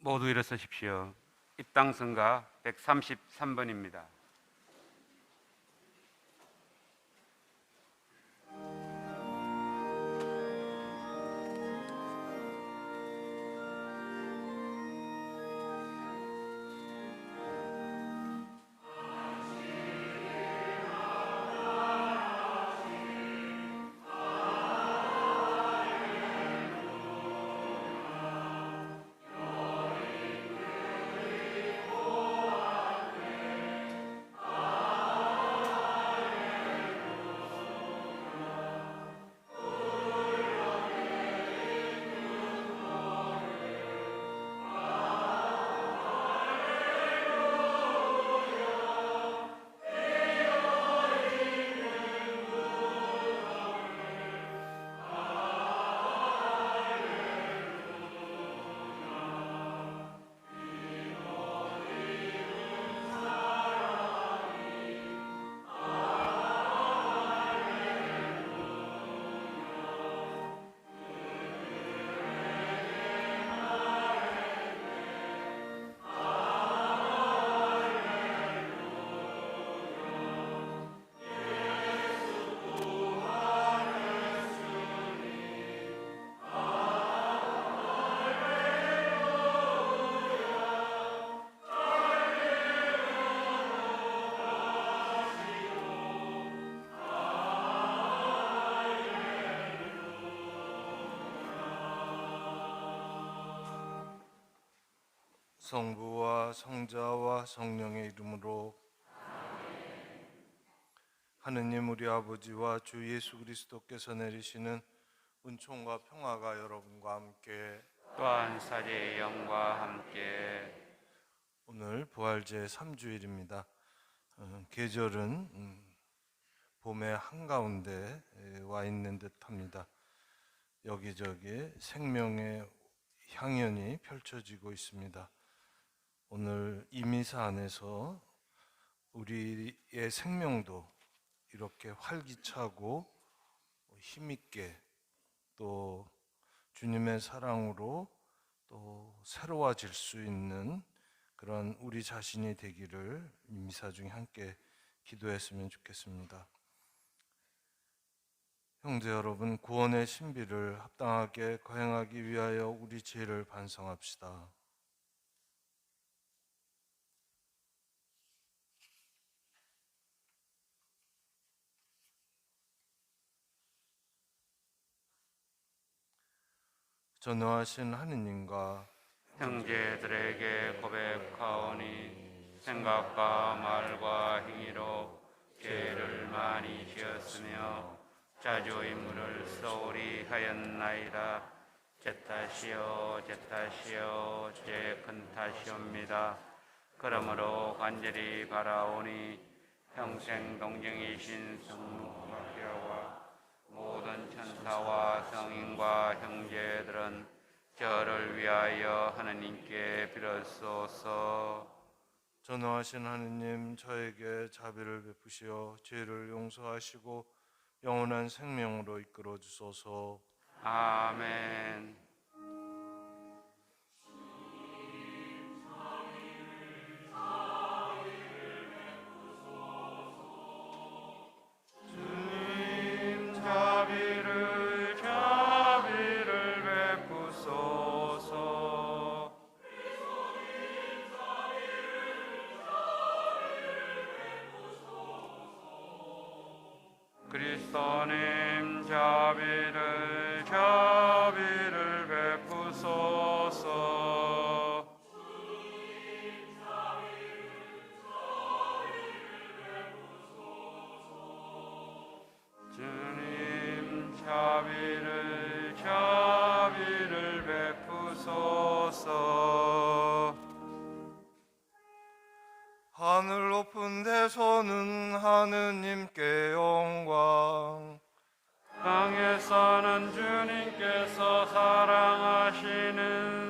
모두 일어서십시오. 입당선가 133번입니다. 성부와 성자와 성령의 이름으로. 하느님 우리 아버지와 주 예수 그리스도께서 내리시는 은총과 평화가 여러분과 함께 또한 사제의 영과 함께. 오늘 부활제 3주일입니다. 계절은 봄의 한가운데 와 있는 듯합니다. 여기저기 생명의 향연이 펼쳐지고 있습니다. 오늘 이 미사 안에서 우리의 생명도 이렇게 활기차고 힘있게 또 주님의 사랑으로 또 새로워질 수 있는 그런 우리 자신이 되기를 이 미사 중에 함께 기도했으면 좋겠습니다. 형제 여러분, 구원의 신비를 합당하게 거행하기 위하여 우리 죄를 반성합시다. 전능하신 하느님과 형제들에게 고백하오니 생각과 말과 행위로 죄를 많이 지었으며 자주 인물을 소홀히 하였나이다. 제 탓이요 제 탓이요 제 큰 탓이옵니다. 그러므로 간절히 바라오니 평생 동정이신 성모마리아와 모든 천사와 성인과 형제들은 저를 위하여 하느님께 빌었소서. 전능하신 하느님, 저에게 자비를 베푸시어 죄를 용서하시고 영원한 생명으로 이끌어 주소서. 아멘. 주님 자비를 베푸소서. 그리스도님 자비를 베푸소서. 주님 자비를 베푸소서. 하늘 높은 데서는 하느님께 영광, 땅에서는 주님께서 사랑하시는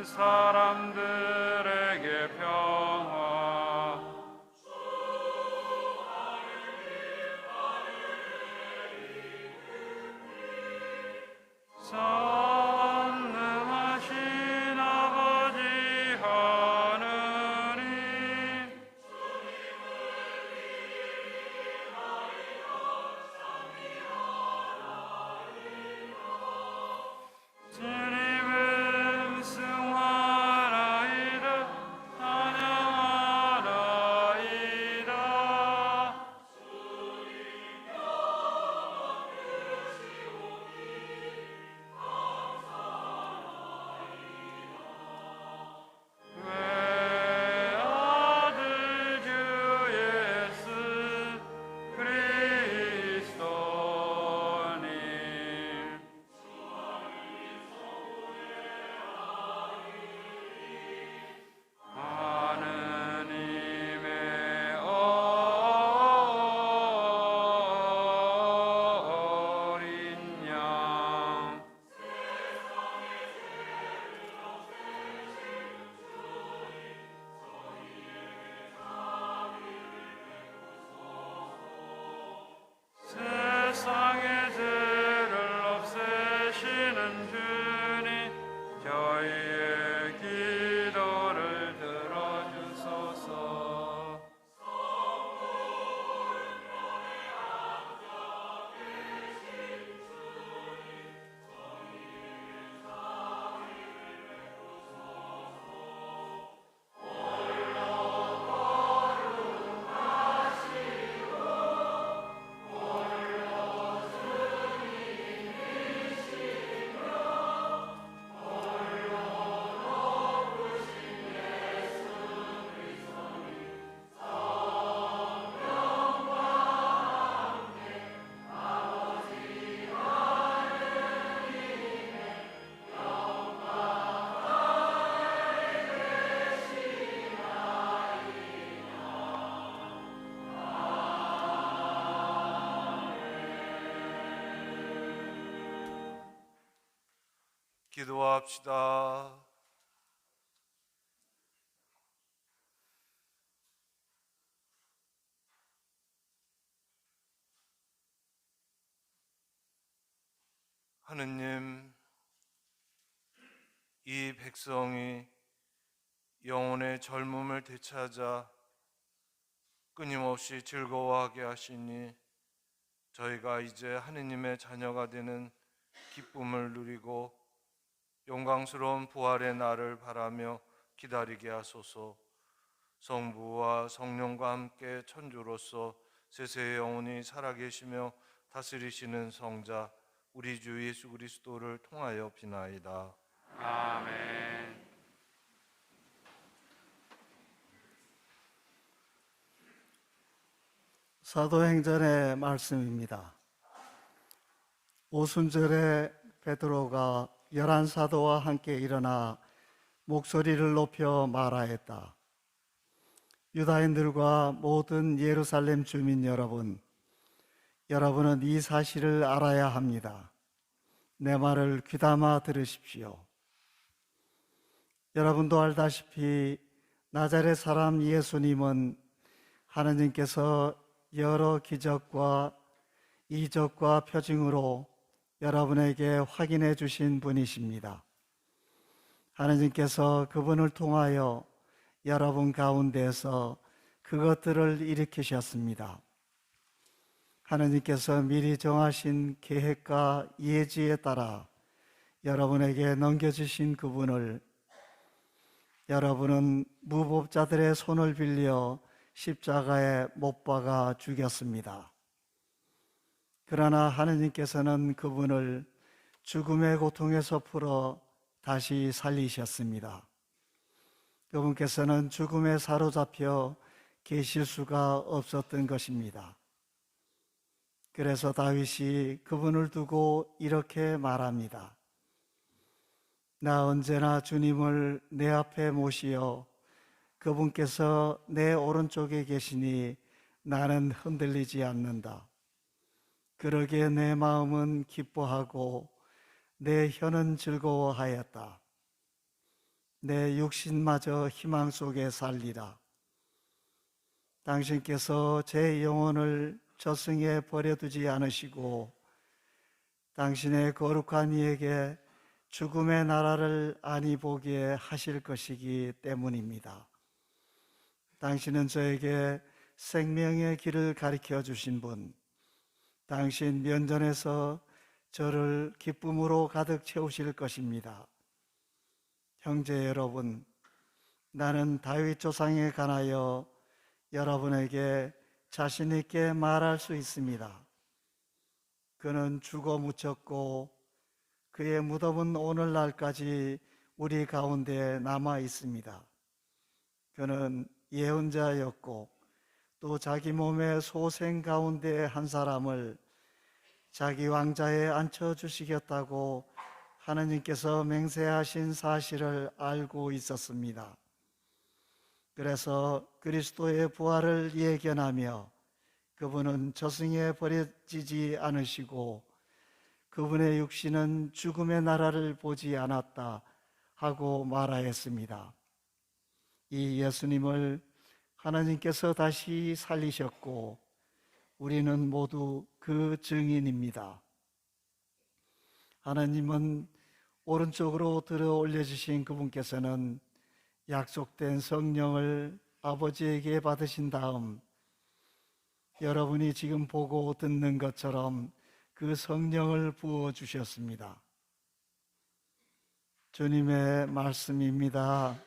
사람들에게 평화. 전능하신 아버지 기도합시다. 하느님, 이 백성이 영혼의 젊음을 되찾아 끊임없이 즐거워하게 하시니 저희가 이제 하느님의 자녀가 되는 기쁨을 누리고 영광스러운 부활의 날을 바라며 기다리게 하소서. 성부와 성령과 함께 천주로서 세세의 영원히 살아계시며 다스리시는 성자 우리 주 예수 그리스도를 통하여 비나이다. 아멘. 사도행전의 말씀입니다. 오순절에 베드로가 11사도와 함께 일어나 목소리를 높여 말하였다. 유다인들과 모든 예루살렘 주민 여러분, 여러분은 이 사실을 알아야 합니다. 내 말을 귀담아 들으십시오. 여러분도 알다시피 나자렛 사람 예수님은 하느님께서 여러 기적과 이적과 표징으로 여러분에게 확인해 주신 분이십니다. 하느님께서 그분을 통하여 여러분 가운데서 그것들을 일으키셨습니다. 하느님께서 미리 정하신 계획과 예지에 따라 여러분에게 넘겨주신 그분을 여러분은 무법자들의 손을 빌려 십자가에 못 박아 죽였습니다. 그러나 하느님께서는 그분을 죽음의 고통에서 풀어 다시 살리셨습니다. 그분께서는 죽음에 사로잡혀 계실 수가 없었던 것입니다. 그래서 다윗이 그분을 두고 이렇게 말합니다. 나 언제나 주님을 내 앞에 모시어 그분께서 내 오른쪽에 계시니 나는 흔들리지 않는다. 그러기에 내 마음은 기뻐하고 내 혀는 즐거워하였다. 내 육신마저 희망 속에 살리라. 당신께서 제 영혼을 저승에 버려두지 않으시고 당신의 거룩한 이에게 죽음의 나라를 안이 보게 하실 것이기 때문입니다. 당신은 저에게 생명의 길을 가르쳐 주신 분, 당신 면전에서 저를 기쁨으로 가득 채우실 것입니다. 형제 여러분, 나는 다윗 조상에 관하여 여러분에게 자신 있게 말할 수 있습니다. 그는 죽어 묻혔고 그의 무덤은 오늘날까지 우리 가운데 남아 있습니다. 그는 예언자였고 또 자기 몸의 소생 가운데 한 사람을 자기 왕자에 앉혀주시겠다고 하느님께서 맹세하신 사실을 알고 있었습니다. 그래서 그리스도의 부활을 예견하며 그분은 저승에 버려지지 않으시고 그분의 육신은 죽음의 나라를 보지 않았다 하고 말하였습니다. 이 예수님을 하나님께서 다시 살리셨고 우리는 모두 그 증인입니다. 하나님은 오른쪽으로 들어 올려주신 그분께서는 약속된 성령을 아버지에게 받으신 다음 여러분이 지금 보고 듣는 것처럼 그 성령을 부어주셨습니다. 주님의 말씀입니다.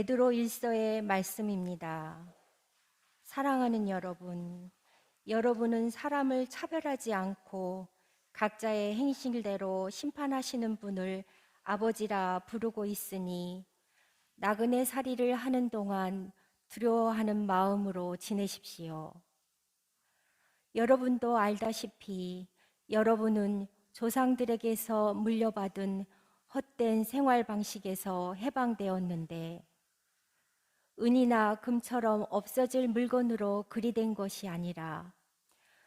베드로 1서의 말씀입니다. 사랑하는 여러분, 여러분은 사람을 차별하지 않고 각자의 행실대로 심판하시는 분을 아버지라 부르고 있으니 나그네 살이를 하는 동안 두려워하는 마음으로 지내십시오. 여러분도 알다시피 여러분은 조상들에게서 물려받은 헛된 생활 방식에서 해방되었는데 은이나 금처럼 없어질 물건으로 그리된 것이 아니라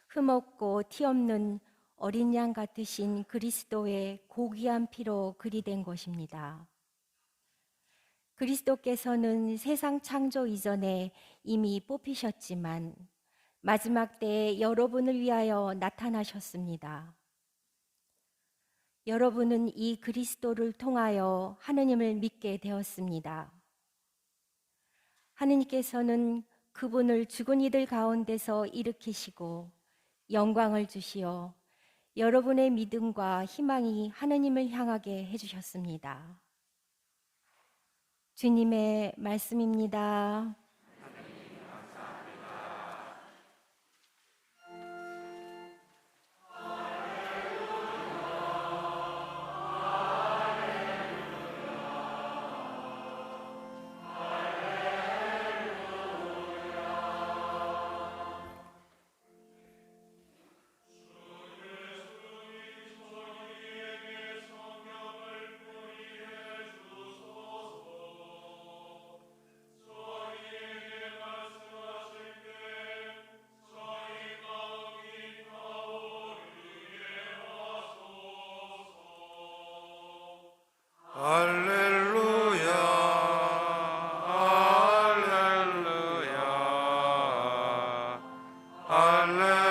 흠없고 티없는 어린 양 같으신 그리스도의 고귀한 피로 그리된 것입니다. 그리스도께서는 세상 창조 이전에 이미 뽑히셨지만 마지막 때에 여러분을 위하여 나타나셨습니다. 여러분은 이 그리스도를 통하여 하느님을 믿게 되었습니다. 하느님께서는 그분을 죽은 이들 가운데서 일으키시고 영광을 주시어 여러분의 믿음과 희망이 하느님을 향하게 해주셨습니다. 주님의 말씀입니다. 할렐루야, 할렐루야, 할렐루야.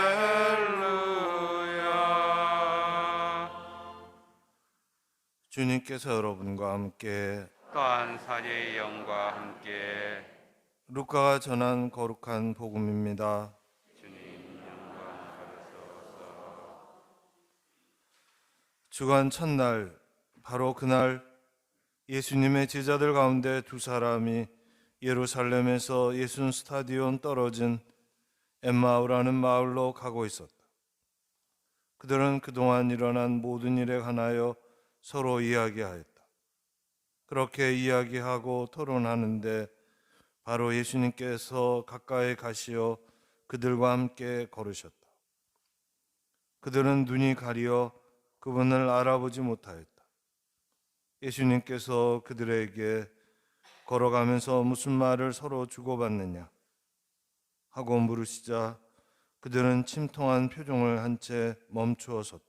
주님께서 여러분과 함께 또한 사제의 영과 함께 루카가 전한 거룩한 복음입니다. 주간 첫날, 바로 그날 예수님의 제자들 가운데 두 사람이 예루살렘에서 예순 스타디온 떨어진 엠마오라는 마을로 가고 있었다. 그들은 그동안 일어난 모든 일에 관하여 서로 이야기하였다. 그렇게 이야기하고 토론하는데 바로 예수님께서 가까이 가시어 그들과 함께 걸으셨다. 그들은 눈이 가리어 그분을 알아보지 못하였다. 예수님께서 그들에게 걸어가면서 무슨 말을 서로 주고받느냐 하고 물으시자 그들은 침통한 표정을 한 채 멈추어 섰다.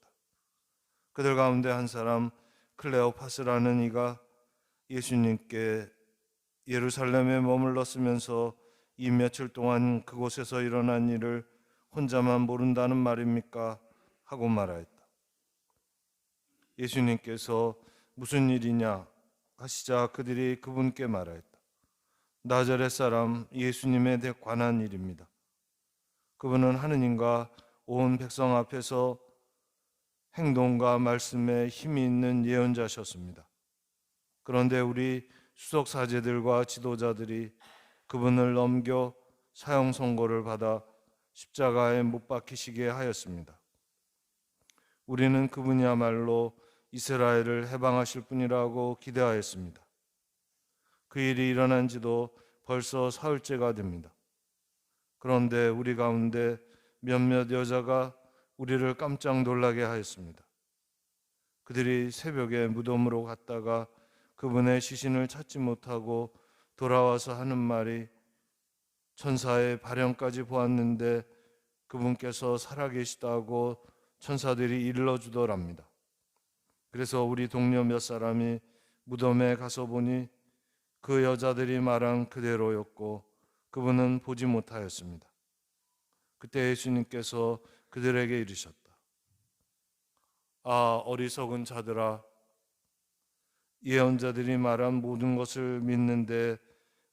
그들 가운데 한 사람 클레오파스라는 이가 예수님께 예루살렘에 머물렀으면서 이 며칠 동안 그곳에서 일어난 일을 혼자만 모른다는 말입니까? 하고 말하였다. 예수님께서 무슨 일이냐 하시자 그들이 그분께 말하였다. 나자렛 사람 예수님에 관한 일입니다. 그분은 하느님과 온 백성 앞에서 행동과 말씀에 힘이 있는 예언자셨습니다. 그런데 우리 수석 사제들과 지도자들이 그분을 넘겨 사형 선고를 받아 십자가에 못 박히시게 하였습니다. 우리는 그분이야말로 이스라엘을 해방하실 분이라고 기대하였습니다. 그 일이 일어난 지도 벌써 사흘째가 됩니다. 그런데 우리 가운데 몇몇 여자가 우리를 깜짝 놀라게 하였습니다. 그들이 새벽에 무덤으로 갔다가 그분의 시신을 찾지 못하고 돌아와서 하는 말이 천사의 발현까지 보았는데 그분께서 살아계시다고 천사들이 일러주더랍니다. 그래서 우리 동료 몇 사람이 무덤에 가서 보니 그 여자들이 말한 그대로였고 그분은 보지 못하였습니다. 그때 예수님께서 그들에게 이르셨다. 아, 어리석은 자들아, 예언자들이 말한 모든 것을 믿는데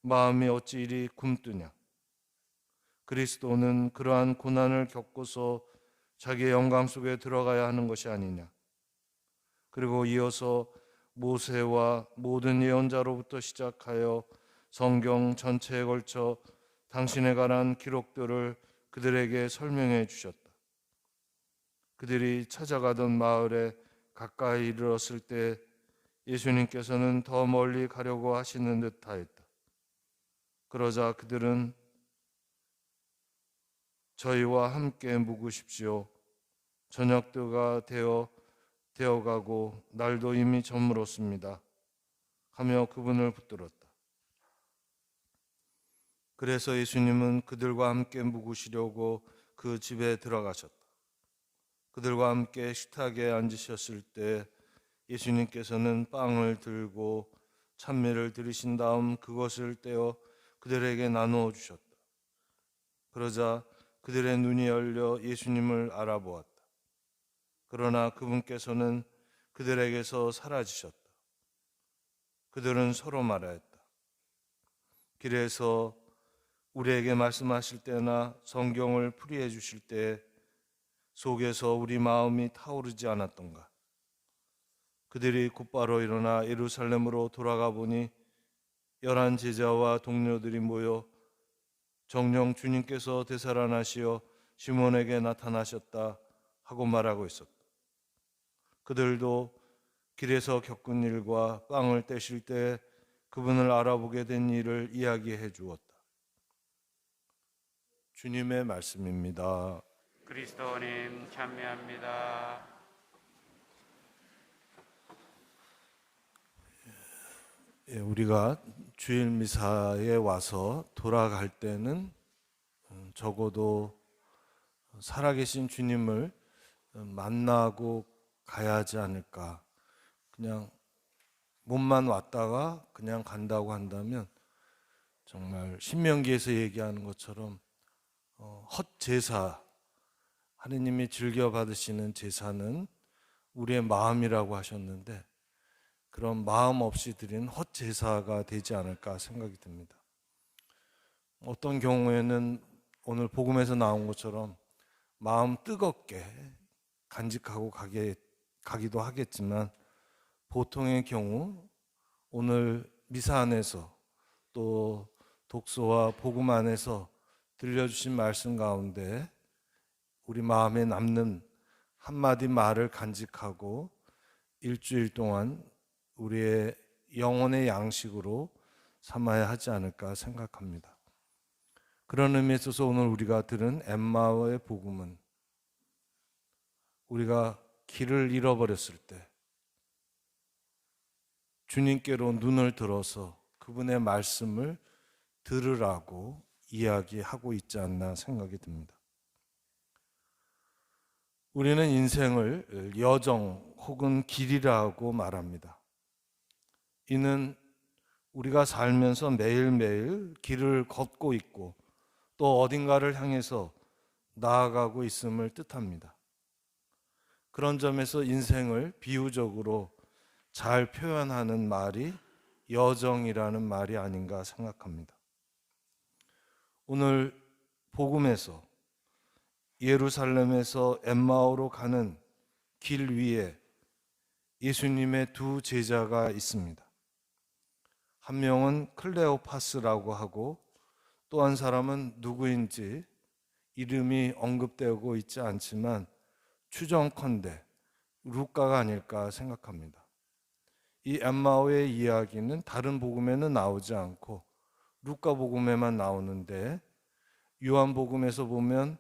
마음이 어찌 이리 굼뜨냐. 그리스도는 그러한 고난을 겪고서 자기의 영광 속에 들어가야 하는 것이 아니냐. 그리고 이어서 모세와 모든 예언자로부터 시작하여 성경 전체에 걸쳐 당신에 관한 기록들을 그들에게 설명해 주셨다. 그들이 찾아가던 마을에 가까이 이르렀을 때 예수님께서는 더 멀리 가려고 하시는 듯하였다. 그러자 그들은 저희와 함께 묵으십시오. 저녁때가 되어가고 날도 이미 저물었습니다. 하며 그분을 붙들었다. 그래서 예수님은 그들과 함께 묵으시려고 그 집에 들어가셨다. 그들과 함께 식탁에 앉으셨을 때 예수님께서는 빵을 들고 찬미를 드리신 다음 그것을 떼어 그들에게 나누어 주셨다. 그러자 그들의 눈이 열려 예수님을 알아보았다. 그러나 그분께서는 그들에게서 사라지셨다. 그들은 서로 말하였다. 길에서 우리에게 말씀하실 때나 성경을 풀이해 주실 때 속에서 우리 마음이 타오르지 않았던가. 그들이 곧바로 일어나 예루살렘으로 돌아가 보니 11 제자와 동료들이 모여 정녕 주님께서 되살아나시어 시몬에게 나타나셨다 하고 말하고 있었다. 그들도 길에서 겪은 일과 빵을 떼실 때 그분을 알아보게 된 일을 이야기해 주었다. 주님의 말씀입니다. 그리스도님 찬미합니다. 우리가 주일 미사에 와서 돌아갈 때는 적어도 살아계신 주님을 만나고 가야 하지 않을까. 그냥 몸만 왔다가 그냥 간다고 한다면 정말 신명기에서 얘기하는 것처럼 헛제사, 하느님이 즐겨 받으시는 제사는 우리의 마음이라고 하셨는데 그런 마음 없이 드린 헛제사가 되지 않을까 생각이 듭니다. 어떤 경우에는 오늘 복음에서 나온 것처럼 마음 뜨겁게 간직하고 가기도 하겠지만 보통의 경우 오늘 미사 안에서 또 독서와 복음 안에서 들려주신 말씀 가운데 우리 마음에 남는 한마디 말을 간직하고 일주일 동안 우리의 영혼의 양식으로 삼아야 하지 않을까 생각합니다. 그런 의미에 있어서 오늘 우리가 들은 엠마오의 복음은 우리가 길을 잃어버렸을 때 주님께로 눈을 들어서 그분의 말씀을 들으라고 이야기하고 있지 않나 생각이 듭니다. 우리는 인생을 여정 혹은 길이라고 말합니다. 이는 우리가 살면서 매일매일 길을 걷고 있고 또 어딘가를 향해서 나아가고 있음을 뜻합니다. 그런 점에서 인생을 비유적으로 잘 표현하는 말이 여정이라는 말이 아닌가 생각합니다. 오늘 복음에서 예루살렘에서 엠마오로 가는 길 위에 예수님의 두 제자가 있습니다. 한 명은 클레오파스라고 하고 또 한 사람은 누구인지 이름이 언급되고 있지 않지만 추정컨대 루카가 아닐까 생각합니다. 이 엠마오의 이야기는 다른 복음에는 나오지 않고 루카 복음에만 나오는데 요한복음에서 보면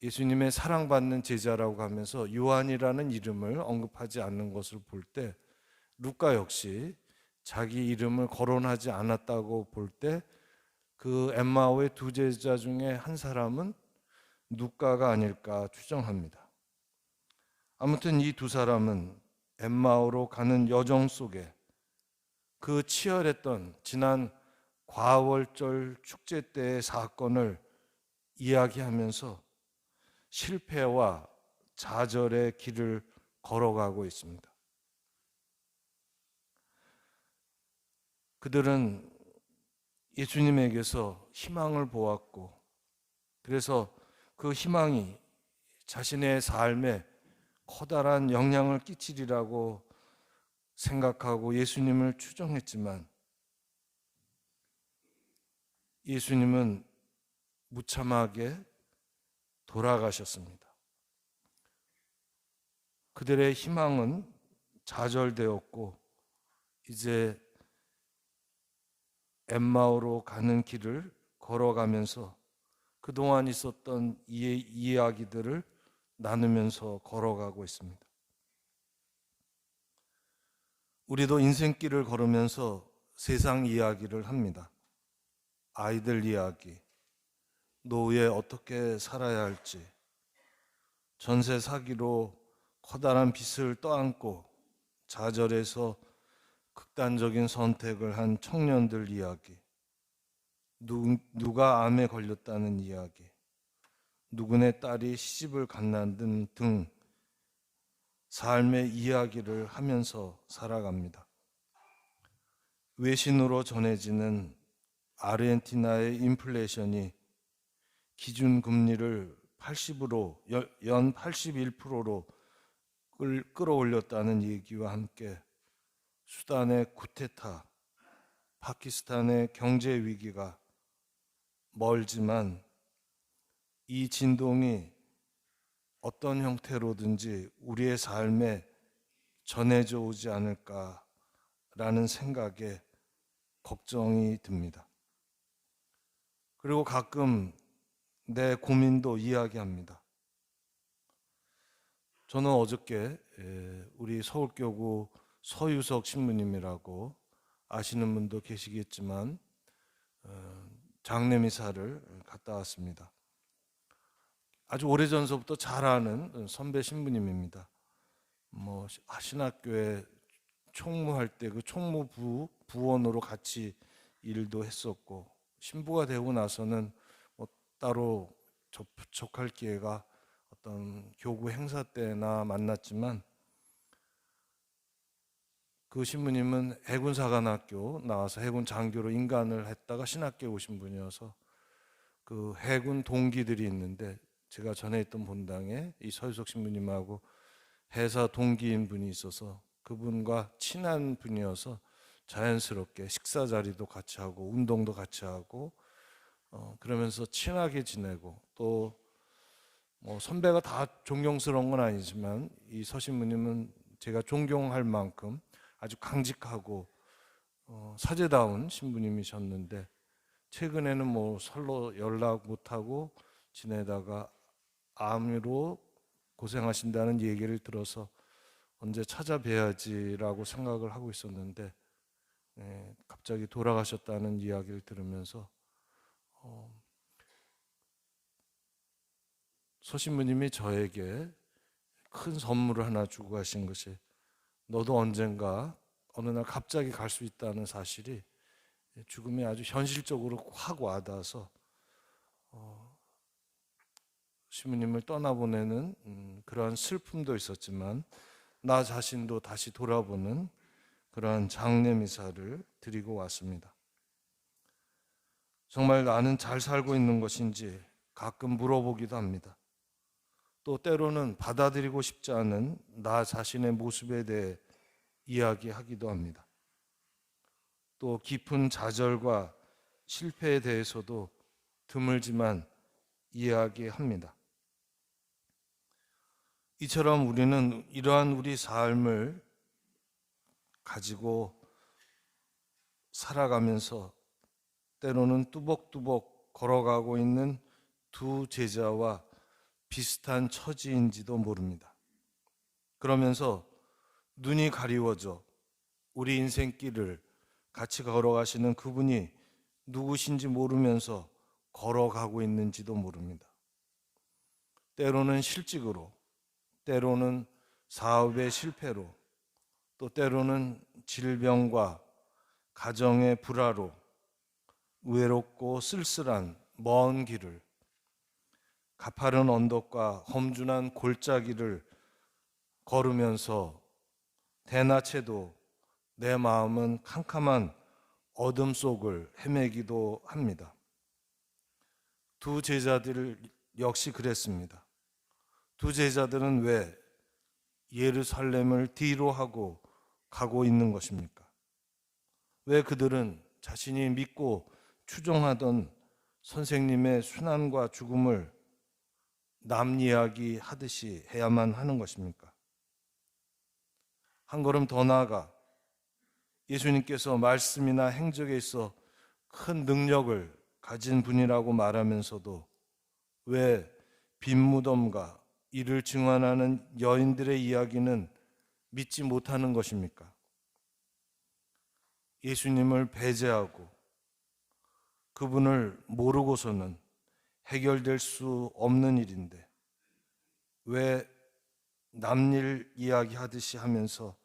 예수님의 사랑받는 제자라고 하면서 요한이라는 이름을 언급하지 않는 것을 볼 때 루카 역시 자기 이름을 거론하지 않았다고 볼 때 그 엠마오의 두 제자 중에 한 사람은 루카가 아닐까 추정합니다. 아무튼 이 두 사람은 엠마오로 가는 여정 속에 그 치열했던 지난 과월절 축제 때의 사건을 이야기하면서 실패와 좌절의 길을 걸어가고 있습니다. 그들은 예수님에게서 희망을 보았고 그래서 그 희망이 자신의 삶에 커다란 영향을 끼치리라고 생각하고 예수님을 추정했지만 예수님은 무참하게 돌아가셨습니다. 그들의 희망은 좌절되었고 이제 엠마오로 가는 길을 걸어가면서 그동안 있었던 이야기들을 나누면서 걸어가고 있습니다. 우리도 인생길을 걸으면서 세상 이야기를 합니다. 아이들 이야기, 노후에 어떻게 살아야 할지, 전세 사기로 커다란 빚을 떠안고 좌절해서 극단적인 선택을 한 청년들 이야기, 누가 암에 걸렸다는 이야기, 누구네 딸이 시집을 갔다는 등 삶의 이야기를 하면서 살아갑니다. 외신으로 전해지는 아르헨티나의 인플레이션이 기준금리를 80으로 연 81%로 끌어올렸다는 얘기와 함께 수단의 쿠데타, 파키스탄의 경제 위기가 멀지만 이 진동이 어떤 형태로든지 우리의 삶에 전해져 오지 않을까라는 생각에 걱정이 듭니다. 그리고 가끔 내 고민도 이야기합니다. 저는 어저께 우리 서울교구 서유석 신부님이라고 아시는 분도 계시겠지만 장례미사를 갔다 왔습니다. 아주 오래전서부터 잘 아는 선배 신부님입니다. 신학교에 총무할 때 그 총무부 부원으로 같이 일도 했었고 신부가 되고 나서는 따로 접촉할 기회가 어떤 교구 행사 때나 만났지만 그 신부님은 해군사관학교 나와서 해군 장교로 인간을 했다가 신학교에 오신 분이어서 그 해군 동기들이 있는데 제가 전에 있던 본당에 이 서유석 신부님하고 해사 동기인 분이 있어서 그분과 친한 분이어서 자연스럽게 식사 자리도 같이 하고 운동도 같이 하고 그러면서 친하게 지내고 또 선배가 다 존경스러운 건 아니지만 이 서신부님은 제가 존경할 만큼 아주 강직하고 사제다운 신부님이셨는데 최근에는 서로 연락 못하고 지내다가 암으로 고생하신다는 얘기를 들어서 언제 찾아뵈야지라고 생각을 하고 있었는데 갑자기 돌아가셨다는 이야기를 들으면서 서신부님이 저에게 큰 선물을 하나 주고 가신 것이 너도 언젠가 어느 날 갑자기 갈 수 있다는 사실이 죽음이 아주 현실적으로 확 와닿아서 신부님을 떠나보내는 그러한 슬픔도 있었지만 나 자신도 다시 돌아보는 그러한 장례미사를 드리고 왔습니다. 정말 나는 잘 살고 있는 것인지 가끔 물어보기도 합니다. 또 때로는 받아들이고 싶지 않은 나 자신의 모습에 대해 이야기하기도 합니다. 또 깊은 좌절과 실패에 대해서도 드물지만 이야기합니다. 이처럼 우리는 이러한 우리 삶을 가지고 살아가면서 때로는 뚜벅뚜벅 걸어가고 있는 두 제자와 비슷한 처지인지도 모릅니다. 그러면서 눈이 가리워져 우리 인생길을 같이 걸어가시는 그분이 누구신지 모르면서 걸어가고 있는지도 모릅니다. 때로는 실직으로, 때로는 사업의 실패로, 또 때로는 질병과 가정의 불화로 외롭고 쓸쓸한 먼 길을, 가파른 언덕과 험준한 골짜기를 걸으면서 대낮에도 내 마음은 캄캄한 어둠 속을 헤매기도 합니다. 두 제자들 역시 그랬습니다. 두 제자들은 왜 예루살렘을 뒤로 하고 가고 있는 것입니까? 왜 그들은 자신이 믿고 추종하던 선생님의 순환과 죽음을 남 이야기 하듯이 해야만 하는 것입니까? 한 걸음 더 나아가 예수님께서 말씀이나 행적에 있어 큰 능력을 가진 분이라고 말하면서도 왜 빈무덤과 이를 증언하는 여인들의 이야기는 믿지 못하는 것입니까? 예수님을 배제하고 그분을 모르고서는 해결될 수 없는 일인데 왜 남일 이야기하듯이 하면서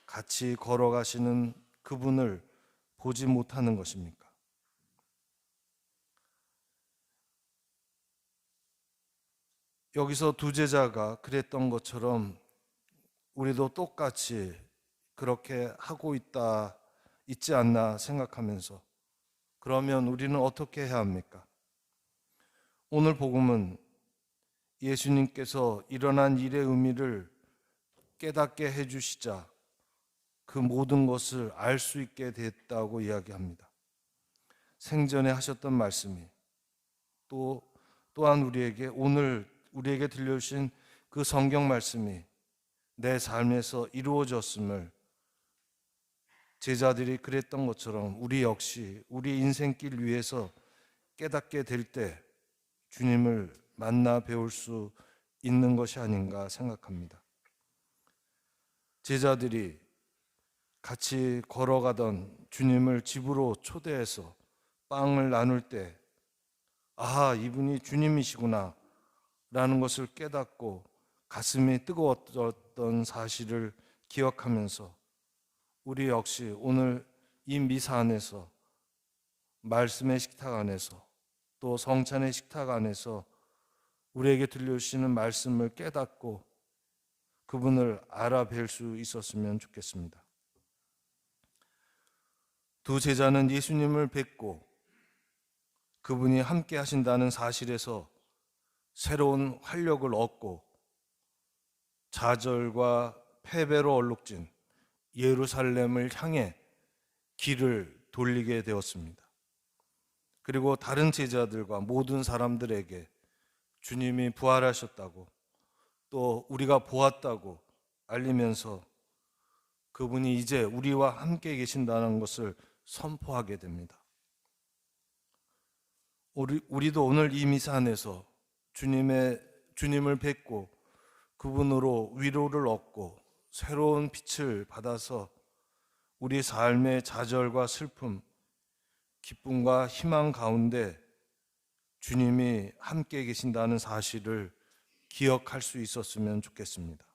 같이 걸어가시는 그분을 보지 못하는 것입니까? 여기서 두 제자가 그랬던 것처럼 우리도 똑같이 그렇게 하고 있지 않나 생각하면서 그러면 우리는 어떻게 해야 합니까? 오늘 복음은 예수님께서 일어난 일의 의미를 깨닫게 해주시자 그 모든 것을 알 수 있게 됐다고 이야기합니다. 생전에 하셨던 말씀이 또한 오늘 우리에게 들려주신 그 성경 말씀이 내 삶에서 이루어졌음을 제자들이 그랬던 것처럼 우리 역시 우리 인생길 위에서 깨닫게 될 때 주님을 만나 배울 수 있는 것이 아닌가 생각합니다. 제자들이 같이 걸어가던 주님을 집으로 초대해서 빵을 나눌 때 이분이 주님이시구나 라는 것을 깨닫고 가슴이 뜨거웠던 사실을 기억하면서 우리 역시 오늘 이 미사 안에서 말씀의 식탁 안에서 또 성찬의 식탁 안에서 우리에게 들려주시는 말씀을 깨닫고 그분을 알아뵐 수 있었으면 좋겠습니다. 두 제자는 예수님을 뵙고 그분이 함께 하신다는 사실에서 새로운 활력을 얻고 좌절과 패배로 얼룩진 예루살렘을 향해 길을 돌리게 되었습니다. 그리고 다른 제자들과 모든 사람들에게 주님이 부활하셨다고 또 우리가 보았다고 알리면서 그분이 이제 우리와 함께 계신다는 것을 선포하게 됩니다. 우리도 오늘 이 미사 안에서 주님을 뵙고 그분으로 위로를 얻고 새로운 빛을 받아서 우리 삶의 좌절과 슬픔, 기쁨과 희망 가운데 주님이 함께 계신다는 사실을 기억할 수 있었으면 좋겠습니다.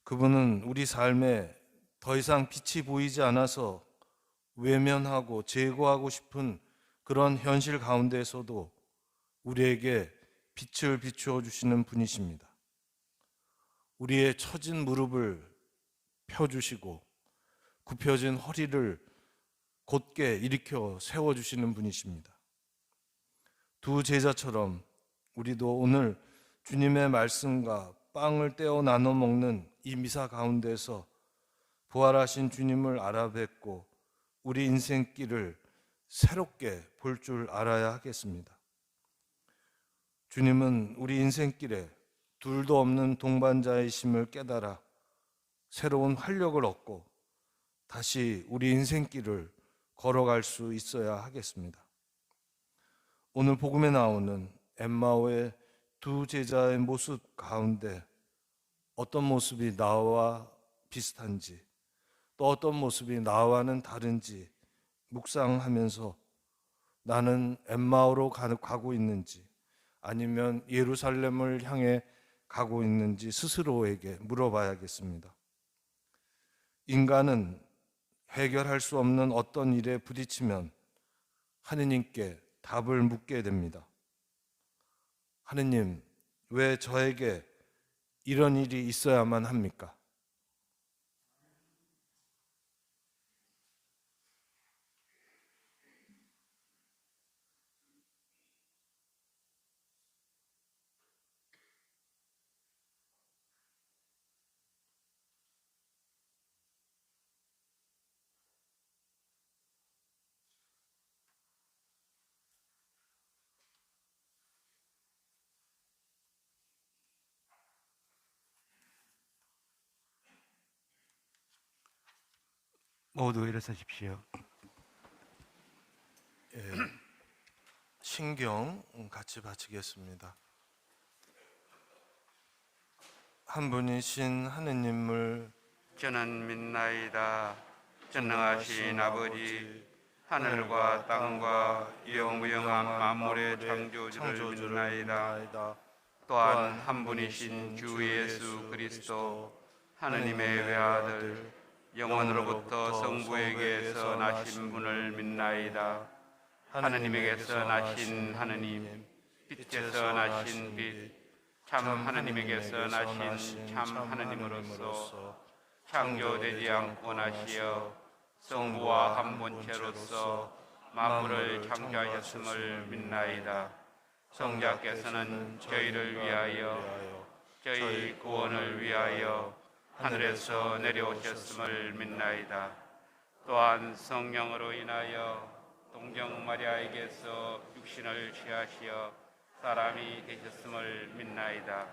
그분은 우리 삶에 더 이상 빛이 보이지 않아서 외면하고 제거하고 싶은 그런 현실 가운데에서도 우리에게 빛을 비추어 주시는 분이십니다. 우리의 처진 무릎을 펴주시고 굽혀진 허리를 곧게 일으켜 세워주시는 분이십니다. 두 제자처럼 우리도 오늘 주님의 말씀과 빵을 떼어 나눠 먹는 이 미사 가운데서 부활하신 주님을 알아뵙고 우리 인생길을 새롭게 볼 줄 알아야 하겠습니다. 주님은 우리 인생길에 둘도 없는 동반자이심을 깨달아 새로운 활력을 얻고 다시 우리 인생길을 걸어갈 수 있어야 하겠습니다. 오늘 복음에 나오는 엠마오의 두 제자의 모습 가운데 어떤 모습이 나와 비슷한지 또 어떤 모습이 나와는 다른지 묵상하면서 나는 엠마오로 가고 있는지 아니면 예루살렘을 향해 가고 있는지 스스로에게 물어봐야겠습니다. 인간은 해결할 수 없는 어떤 일에 부딪히면 하느님께 답을 묻게 됩니다. 하느님, 왜 저에게 이런 일이 있어야만 합니까? 모두 일어서십시오. 신경 같이 바치겠습니다. 한 분이신 하느님을 저는 믿나이다. 전능하신 아버지, 하늘과 땅과 영무영한 만물의 창조주를 믿나이다. 또한 한 분이신 주 예수 그리스도, 하느님의 외아들, 영원으로부터 성부에게서 나신 분을 믿나이다. 하느님에게서 나신 하느님, 빛에서 나신 빛, 참 하느님에게서 나신 참 하느님으로서 창조되지 않고 나시어 성부와 한 본체로서 만물을 창조하셨음을 믿나이다. 성자께서는 저희를 위하여 저희 구원을 위하여 하늘에서 내려오셨음을 믿나이다. 또한 성령으로 인하여 동정 마리아에게서 육신을 취하시어 사람이 되셨음을 믿나이다.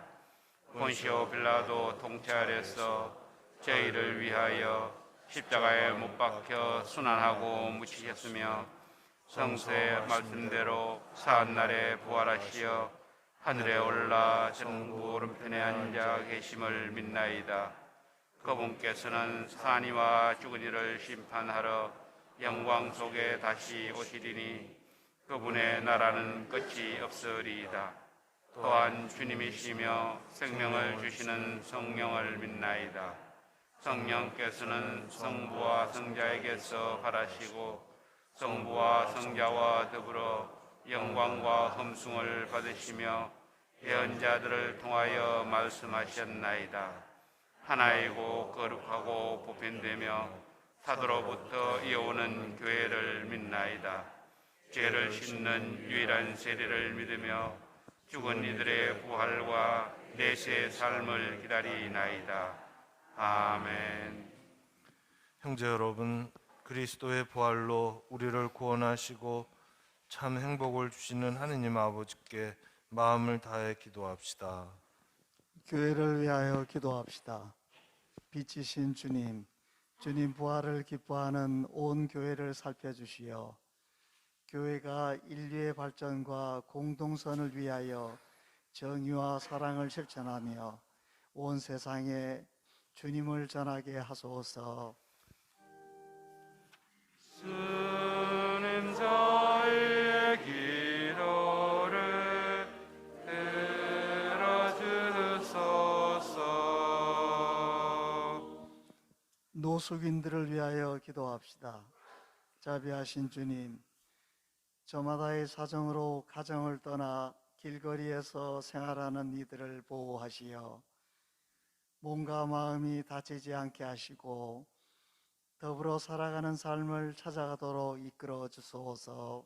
본시오 빌라도 통치 아래서 저희를 위하여 십자가에 못 박혀 순환하고 묻히셨으며 성서의 말씀대로 사한날에 부활하시어 하늘에 올라 전부 오른편에 앉아 계심을 믿나이다. 그분께서는 산이와 죽은 이를 심판하러 영광 속에 다시 오시리니 그분의 나라는 끝이 없으리이다. 또한 주님이시며 생명을 주시는 성령을 믿나이다. 성령께서는 성부와 성자에게서 발하시고 성부와 성자와 더불어 영광과 흠숭을 받으시며 예언자들을 통하여 말씀하셨나이다. 하나이고 거룩하고 보편되며 사도로부터 이어오는 교회를 믿나이다. 죄를 씻는 유일한 세례를 믿으며 죽은 이들의 부활과 내세의 삶을 기다리나이다. 아멘. 형제 여러분, 그리스도의 부활로 우리를 구원하시고 참 행복을 주시는 하느님 아버지께 마음을 다해 기도합시다. 교회를 위하여 기도합시다. 빛이신 주님, 주님 부활을 기뻐하는 온 교회를 살펴주시어 교회가 인류의 발전과 공동선을 위하여 정의와 사랑을 실천하며 온 세상에 주님을 전하게 하소서. 주님 저희의 기도를 들어주소서. 노숙인들을 위하여 기도합시다. 자비하신 주님, 저마다의 사정으로 가정을 떠나 길거리에서 생활하는 이들을 보호하시어 몸과 마음이 다치지 않게 하시고 더불어 살아가는 삶을 찾아가도록 이끌어 주소서.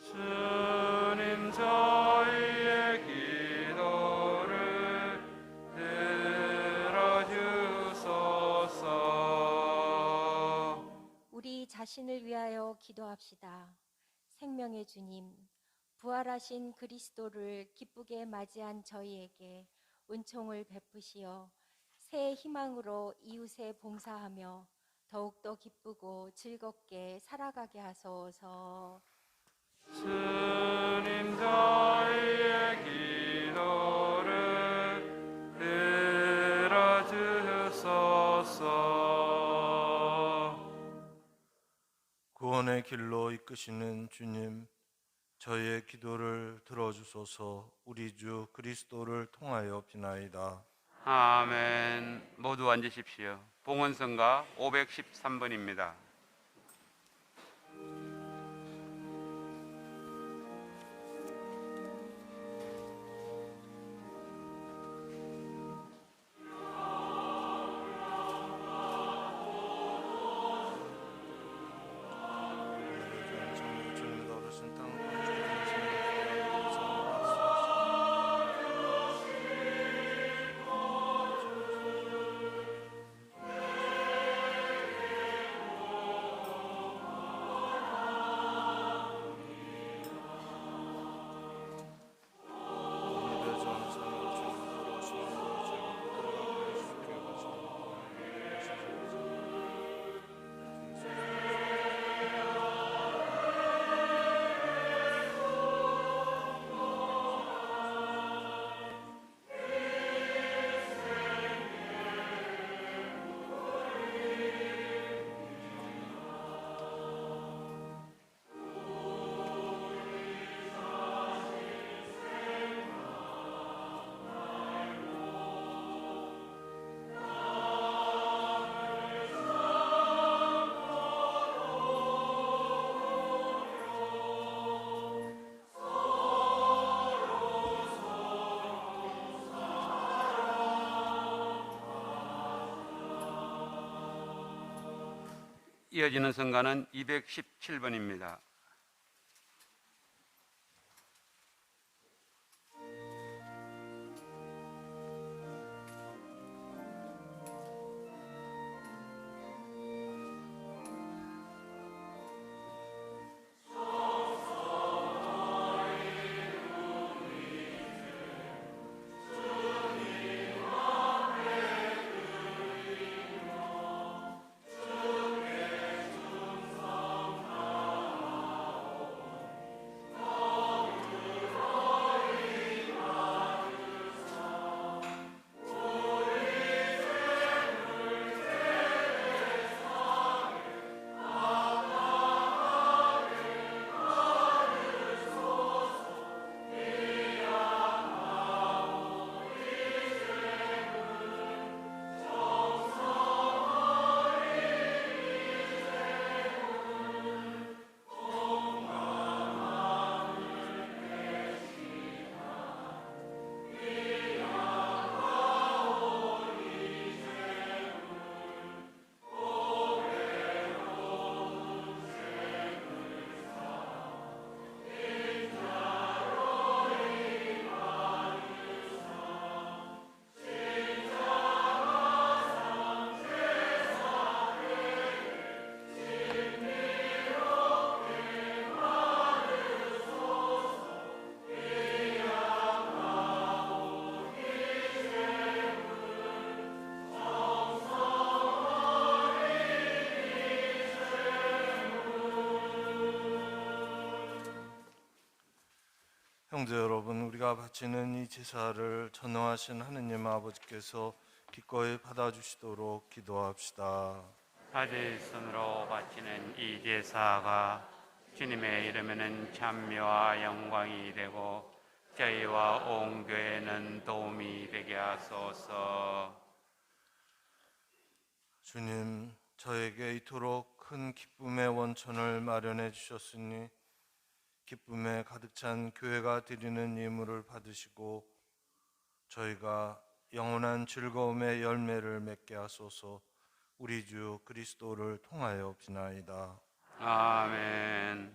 주님 저희의 기도를 들어주소서. 우리 자신을 위하여 기도합시다. 생명의 주님, 부활하신 그리스도를 기쁘게 맞이한 저희에게 은총을 베푸시어 새 희망으로 이웃에 봉사하며 더욱더 기쁘고 즐겁게 살아가게 하소서. 주님 저희의 기도를 들어주소서. 구원의 길로 이끄시는 주님, 저희의 기도를 들어주소서. 우리 주 그리스도를 통하여 비나이다. 아멘. 모두 앉으십시오. 봉헌성가 513번입니다. 이어지는 성가는 217번입니다. 형제 여러분, 우리가 바치는 이 제사를 전능하신 하느님 아버지께서 기꺼이 받아주시도록 기도합시다. 가지 손으로 바치는 이 제사가 주님의 이름에는 찬미와 영광이 되고 저희와 온 교회는 도움이 되게 하소서. 주님, 저에게 이토록 큰 기쁨의 원천을 마련해 주셨으니 기쁨에 가득 찬 교회가 드리는 예물을 받으시고 저희가 영원한 즐거움의 열매를 맺게 하소서. 우리 주 그리스도를 통하여 비나이다. 아멘.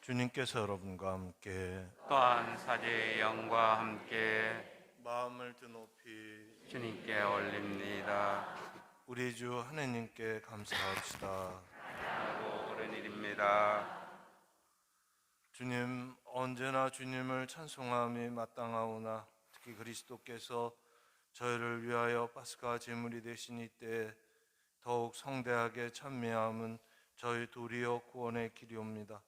주님께서 여러분과 함께 또한 사제의 영과 함께 마음을 드높이 주님께 올립니다. 우리 주 하느님께 감사합시다. 하고 옳은 일입니다. 주님, 언제나 주님을 찬송함이 마땅하오나 특히 그리스도께서 저희를 위하여 파스카 제물이 되신 이때에 더욱 성대하게 찬미함은 저희 도리어 구원의 길이옵니다.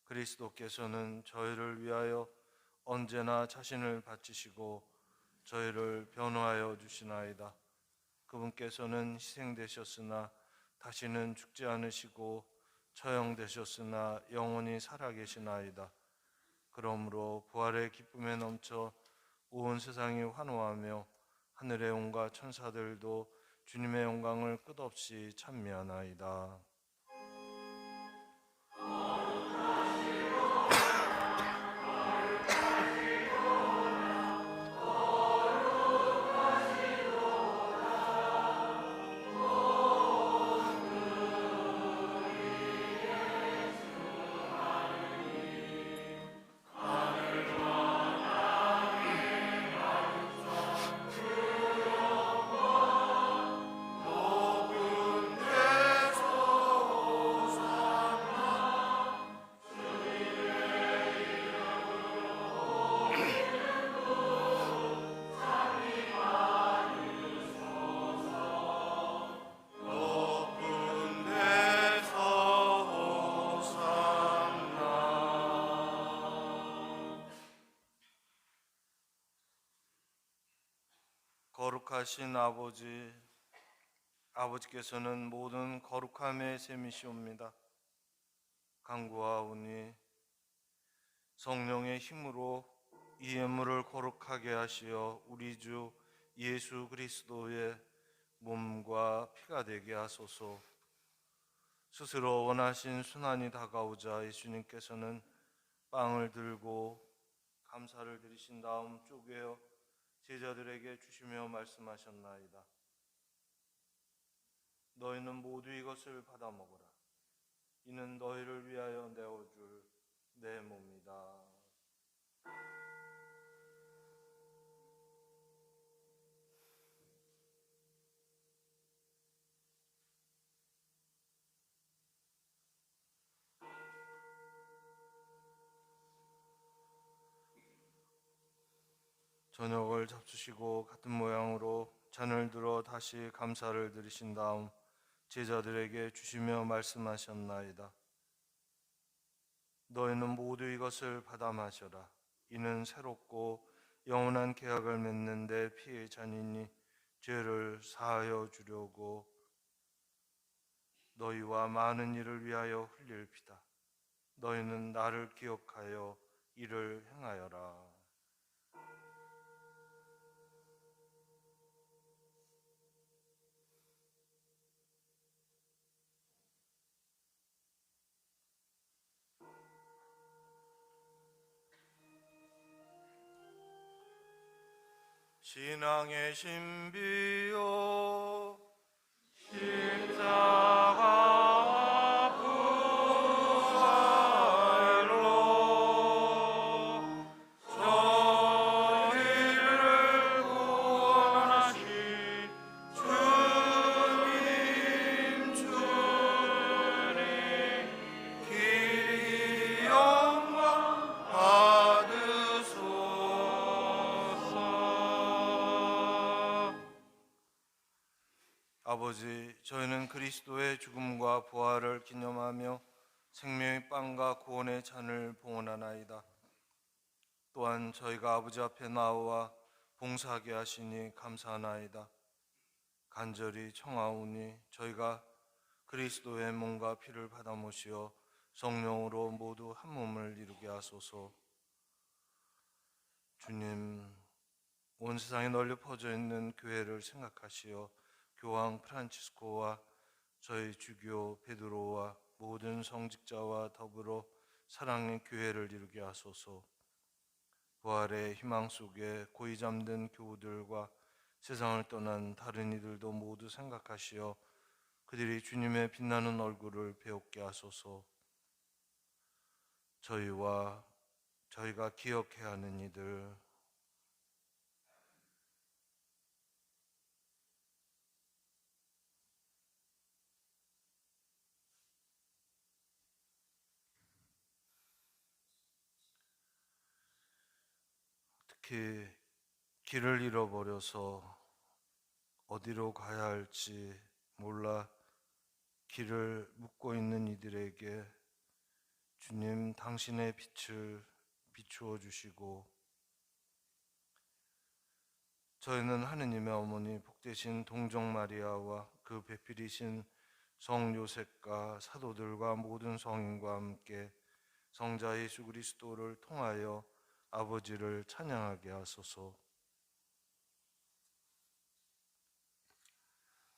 그리스도께서는 저희를 위하여 언제나 자신을 바치시고 저희를 변호하여 주시나이다. 그분께서는 희생되셨으나 다시는 죽지 않으시고 처형되셨으나 영원히 살아계시나이다. 그러므로 부활의 기쁨에 넘쳐 온 세상이 환호하며 하늘의 온갖 천사들도 주님의 영광을 끝없이 찬미하나이다. 거룩하신 아버지께서는 모든 거룩함의 셈이시옵니다. 간구하오니 성령의 힘으로 이 예물을 거룩하게 하시어 우리 주 예수 그리스도의 몸과 피가 되게 하소서. 스스로 원하신 순환이 다가오자 예수님께서는 빵을 들고 감사를 드리신 다음 쪼개어 제자들에게 주시며 말씀하셨나이다. 너희는 모두 이것을 받아 먹어라. 이는 너희를 위하여 내어줄 내 몸이다. 저녁을 잡수시고 같은 모양으로 잔을 들어 다시 감사를 드리신 다음 제자들에게 주시며 말씀하셨나이다. 너희는 모두 이것을 받아 마셔라. 이는 새롭고 영원한 계약을 맺는 내 피의 잔이니 죄를 사하여 주려고 너희와 많은 이를 위하여 흘릴 피다. 너희는 나를 기억하여 이를 행하여라. 신앙의 신비요 십자가와 부활로 저희를 구원하신 주님 길이 영광 받으소서. 아버지, 저희는 그리스도의 죽음과 부활을 기념하며 생명의 빵과 구원의 잔을 봉헌하나이다. 또한 저희가 아버지 앞에 나와 봉사하게 하시니 감사하나이다. 간절히 청하오니 저희가 그리스도의 몸과 피를 받아 모시어 성령으로 모두 한 몸을 이루게 하소서. 주님, 온 세상에 널리 퍼져 있는 교회를 생각하시어 교황 프란치스코와 저희 주교 베드로와 모든 성직자와 더불어 사랑의 교회를 이루게 하소서. 부활의 희망 속에 고이 잠든 교우들과 세상을 떠난 다른 이들도 모두 생각하시어 그들이 주님의 빛나는 얼굴을 배우게 하소서. 저희와 저희가 기억해야 하는 이들, 특히 길을 잃어버려서 어디로 가야 할지 몰라 길을 묻고 있는 이들에게 주님 당신의 빛을 비추어 주시고, 저희는 하느님의 어머니 복되신 동정 마리아와 그 배필이신 성 요셉과 사도들과 모든 성인과 함께 성자 예수 그리스도를 통하여 아버지를 찬양하게 하소서.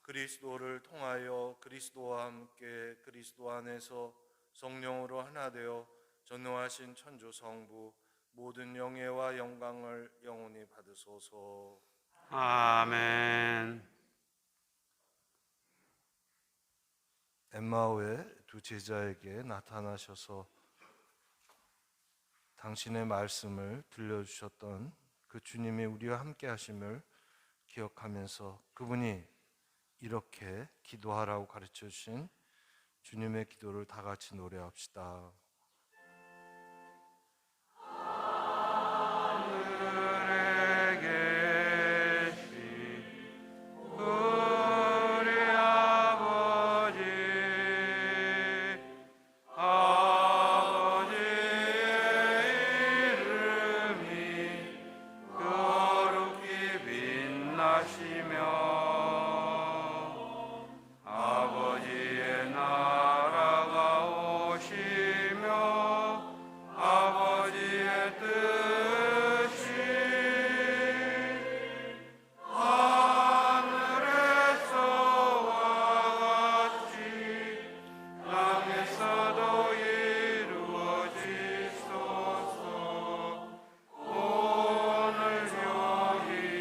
그리스도를 통하여 그리스도와 함께 그리스도 안에서 성령으로 하나 되어 전능하신 천주 성부 모든 영예와 영광을 영원히 받으소서. 아멘. 엠마오의 두 제자에게 나타나셔서 당신의 말씀을 들려주셨던 그 주님이 우리와 함께 하심을 기억하면서 그분이 이렇게 기도하라고 가르쳐 주신 주님의 기도를 다 같이 노래합시다. 아버지의 나라가 오시며 아버지의 뜻이 하늘에서와 같이 땅에서도 이루어지소서. 오늘 저희에게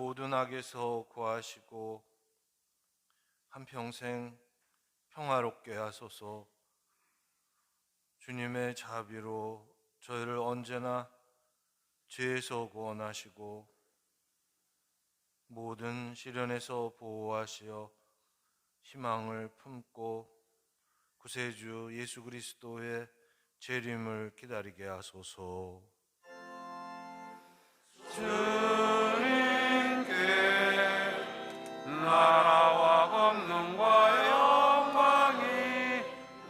모든 악에서 구하시고 한평생 평화롭게 하소서. 주님의 자비로 저희를 언제나 죄에서 구원하시고 모든 시련에서 보호하시어 희망을 품고 구세주 예수 그리스도의 재림을 기다리게 하소서. 주님께 나라와 권능과 영광이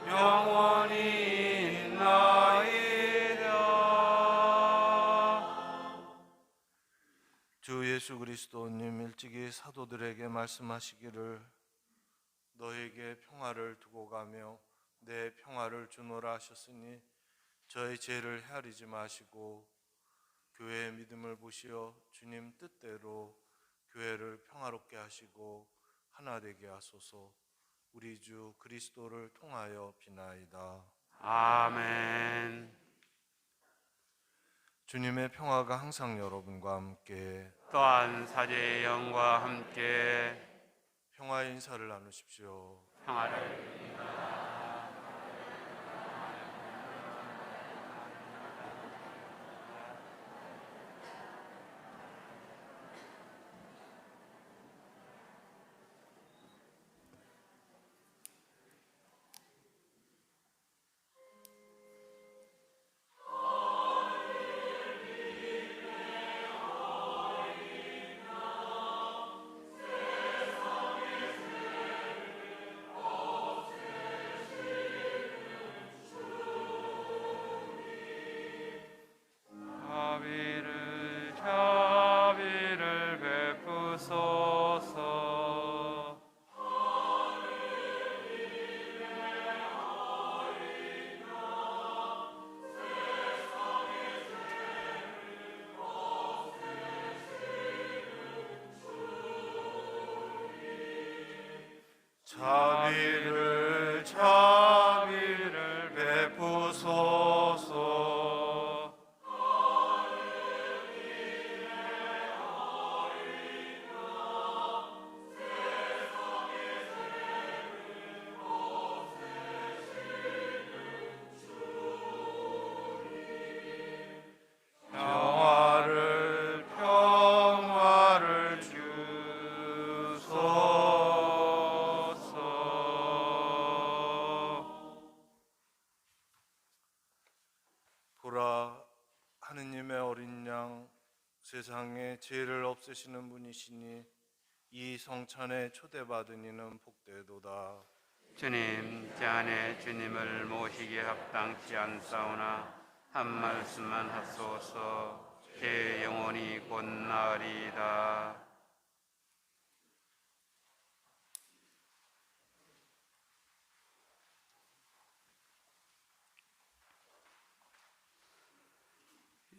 영원히 있나이다. 주 예수 그리스도님 일찍이 사도들에게 말씀하시기를 너에게 평화를 두고 가며 내 평화를 주노라 하셨으니 저의 죄를 헤아리지 마시고 교회의 믿음을 보시어 주님 뜻대로 교회를 평화롭게 하시고 하나 되게 하소서. 우리 주 그리스도를 통하여 비나이다. 아멘. 주님의 평화가 항상 여러분과 함께. 또한 사제의 영과 함께 평화의 인사를 나누십시오. 평화를 자비를 베푸소서. 자비를 베푸소서. 평화를 주소서. 보라, 하느님의 어린 양, 세상의 죄를 없애시는 분이시니 이 성찬에 초대받은 이는 복되도다. 주님, 제 안에 주님을 모시기에 합당치 않사오나 한 말씀만 하소서. 제 영혼이 곧 나으리이다.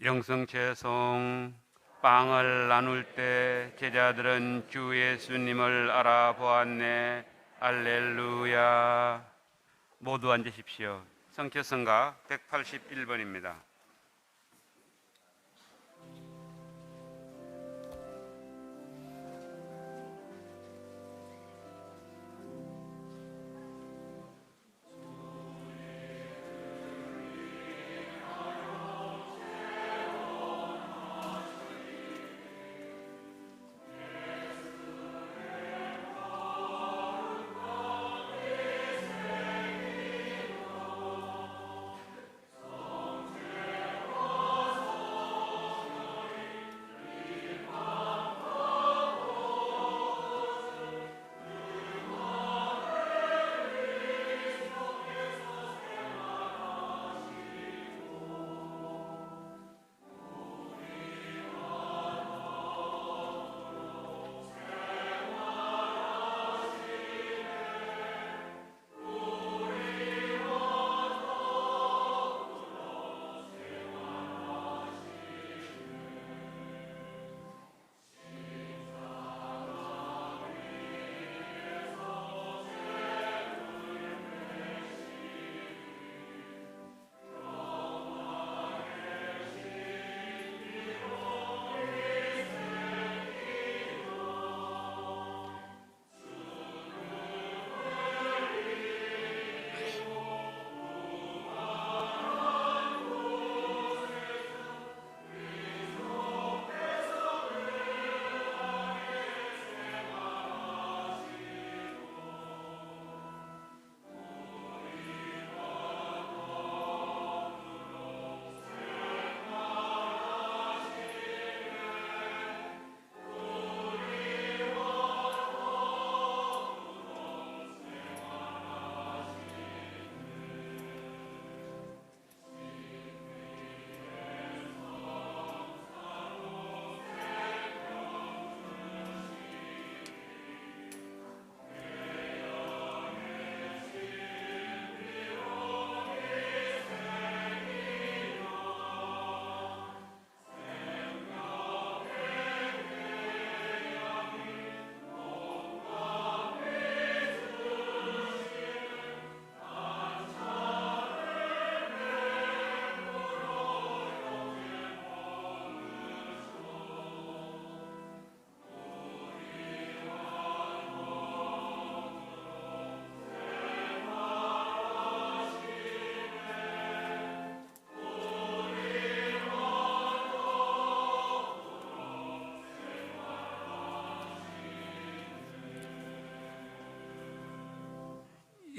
영성채송. 빵을 나눌 때 제자들은 주 예수님을 알아보았네. 할렐루야. 모두 앉으십시오. 성채성가 181번입니다.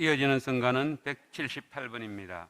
이어지는 성가는 178번입니다.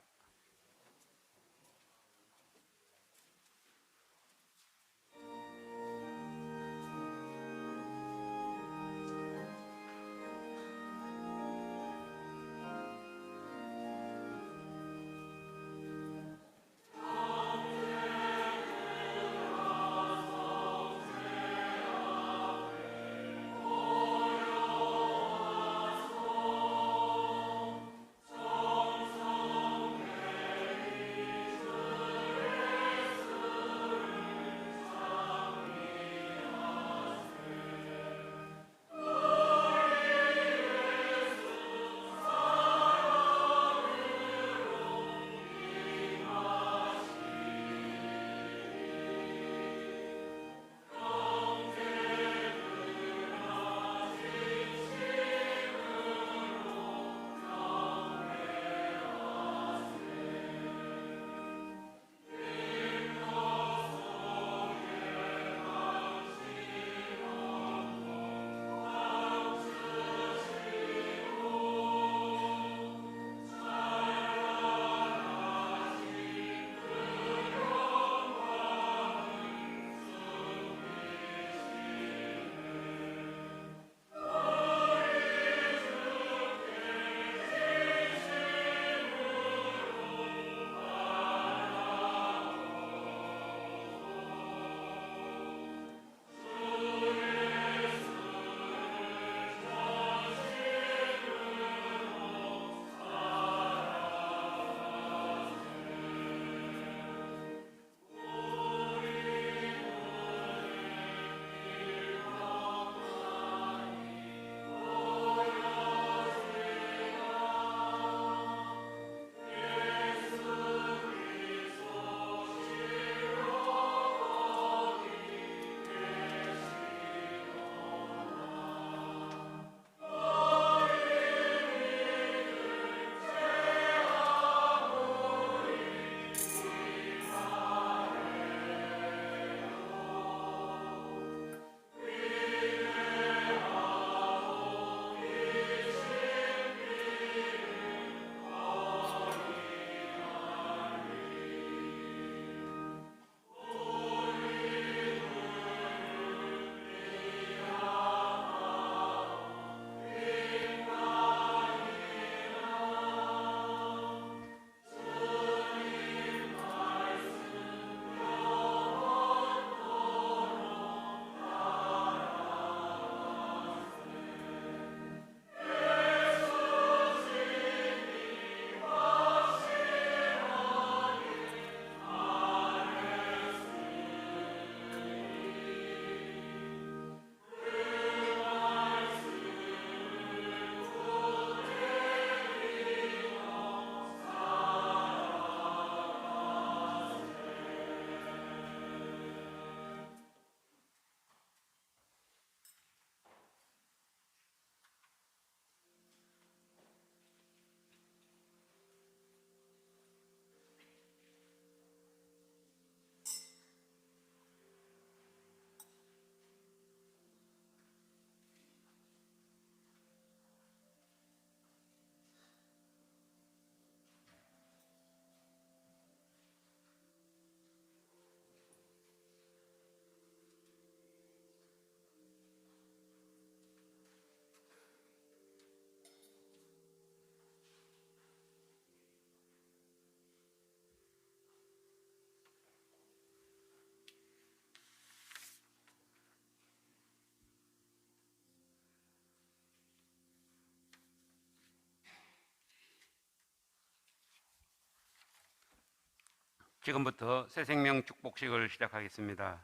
지금부터 새 생명 축복식을 시작하겠습니다.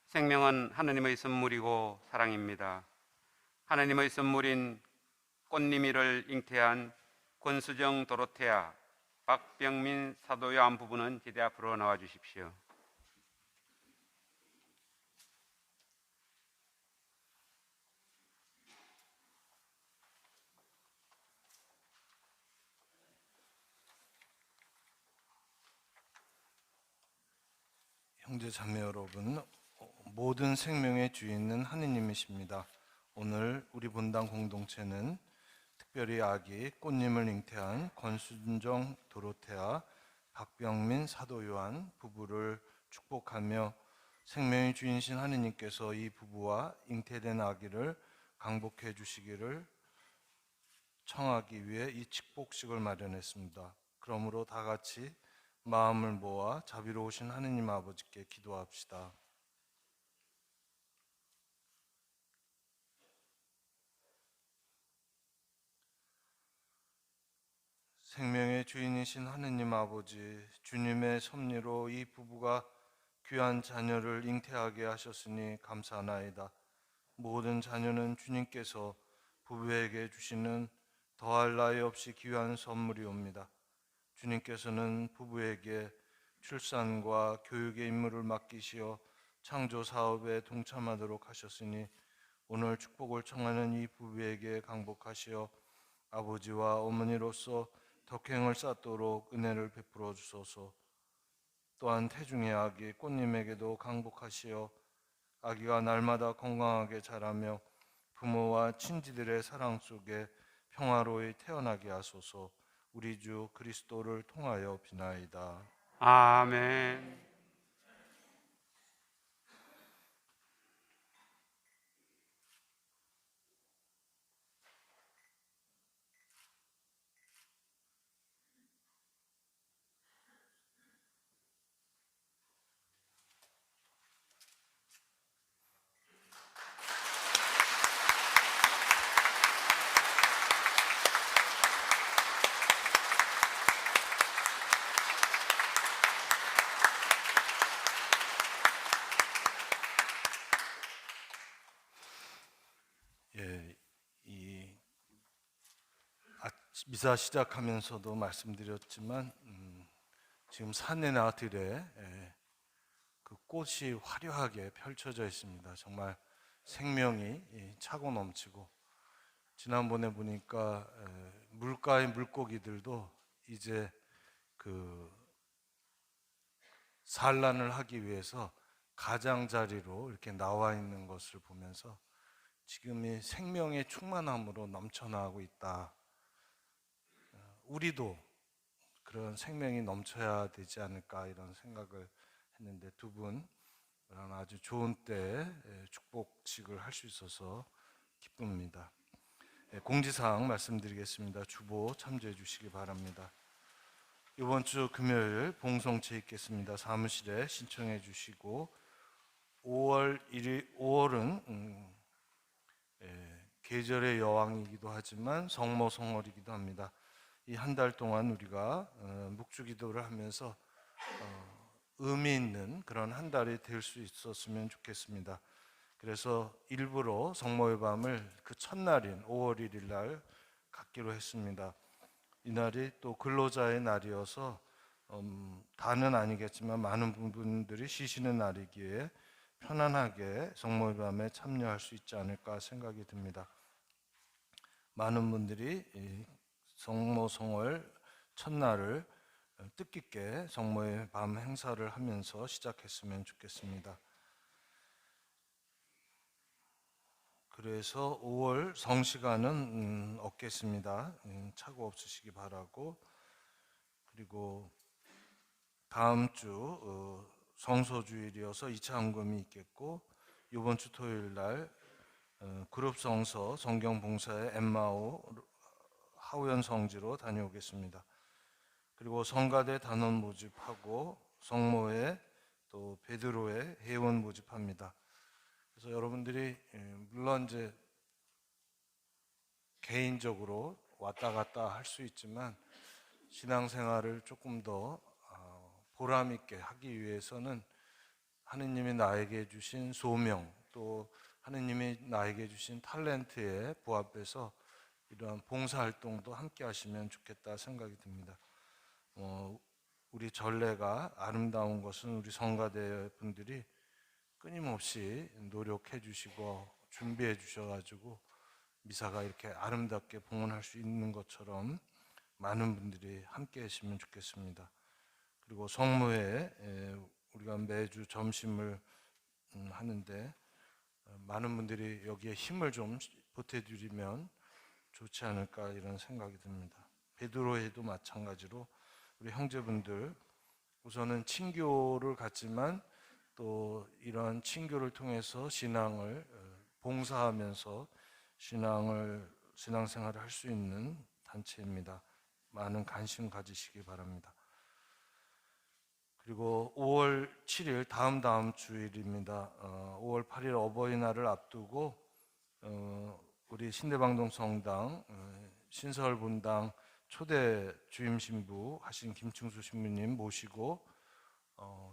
생명은 하느님의 선물이고 사랑입니다. 하느님의 선물인 꽃님이를 잉태한 권수정 도로테아, 박병민 사도요한 부부는 기대 앞으로 나와 주십시오. 형제 자매 여러분, 모든 생명의 주인은 하느님이십니다. 오늘 우리 본당 공동체는 특별히 아기 꽃님을 잉태한 권순정 도로테아 박병민 사도 요한 부부를 축복하며 생명의 주인신 하느님께서 이 부부와 잉태된 아기를 강복해 주시기를 청하기 위해 이 축복식을 마련했습니다. 그러므로 다 같이 마음을 모아 자비로우신 하느님 아버지께 기도합시다. 생명의 주인이신 하느님 아버지, 주님의 섭리로 이 부부가 귀한 자녀를 잉태하게 하셨으니 감사하나이다. 모든 자녀는 주님께서 부부에게 주시는 더할 나위 없이 귀한 선물이옵니다. 주님께서는 부부에게 출산과 교육의 임무를 맡기시어 창조 사업에 동참하도록 하셨으니 오늘 축복을 청하는 이 부부에게 강복하시어 아버지와 어머니로서 덕행을 쌓도록 은혜를 베풀어 주소서. 또한 태중의 아기 꽃님에게도 강복하시어 아기가 날마다 건강하게 자라며 부모와 친지들의 사랑 속에 평화로이 태어나게 하소서. 우리 주 그리스도를 통하여 비나이다. 아멘. 예, 이 미사 시작하면서도 말씀드렸지만 지금 산에나 들에 그 꽃이 화려하게 펼쳐져 있습니다. 정말 생명이 차고 넘치고, 지난번에 보니까 물가의 물고기들도 이제 그 산란을 하기 위해서 가장자리로 이렇게 나와 있는 것을 보면서 지금이 생명의 충만함으로 넘쳐나고 있다. 우리도 그런 생명이 넘쳐야 되지 않을까 이런 생각을 했는데, 두 분 아주 좋은 때에 축복식을 할 수 있어서 기쁩니다. 공지사항 말씀드리겠습니다. 주보 참조해 주시기 바랍니다. 이번 주 금요일 봉송체 있겠습니다. 사무실에 신청해 주시고, 5월은 계절의 여왕이기도 하지만 성모성월이기도 합니다. 이 한 달 동안 우리가 묵주기도를 하면서 의미 있는 그런 한 달이 될 수 있었으면 좋겠습니다. 그래서 일부러 성모의 밤을 그 첫날인 5월 1일 날 갖기로 했습니다. 이날이 또 근로자의 날이어서 다는 아니겠지만 많은 분들이 쉬시는 날이기에 편안하게 성모의 밤에 참여할 수 있지 않을까 생각이 듭니다. 많은 분들이 성모성월 첫날을 뜻깊게 성모의 밤 행사를 하면서 시작했으면 좋겠습니다. 그래서 5월 성시간은 없겠습니다. 착오 없으시기 바라고, 그리고 다음 주 성소주일이어서 2차 헌금이 있겠고, 이번 주 토요일 날 그룹 성서 성경 봉사의 엠마오 하우연 성지로 다녀오겠습니다. 그리고 성가대 단원 모집하고 성모회 또 베드로의 회원 모집합니다. 그래서 여러분들이 물론 이제 개인적으로 왔다 갔다 할 수 있지만 신앙생활을 조금 더 보람 있게 하기 위해서는 하느님이 나에게 주신 소명, 또 하느님이 나에게 주신 탤런트에 부합해서 이러한 봉사활동도 함께 하시면 좋겠다 생각이 듭니다. 우리 전례가 아름다운 것은 우리 성가대 분들이 끊임없이 노력해 주시고 준비해 주셔가지고 미사가 이렇게 아름답게 봉헌할 수 있는 것처럼 많은 분들이 함께 하시면 좋겠습니다. 그리고 성모회 우리가 매주 점심을 하는데 많은 분들이 여기에 힘을 좀 보태드리면 좋지 않을까 이런 생각이 듭니다. 베드로에도 마찬가지로 우리 형제분들 우선은 친교를 갖지만 또 이러한 친교를 통해서 신앙을 봉사하면서 신앙생활을 할 수 있는 단체입니다. 많은 관심 가지시기 바랍니다. 그리고 5월 7일 다음 주일입니다. 5월 8일 어버이날을 앞두고 우리 신대방동 성당 신설분당 초대 주임 신부 하신 김충수 신부님 모시고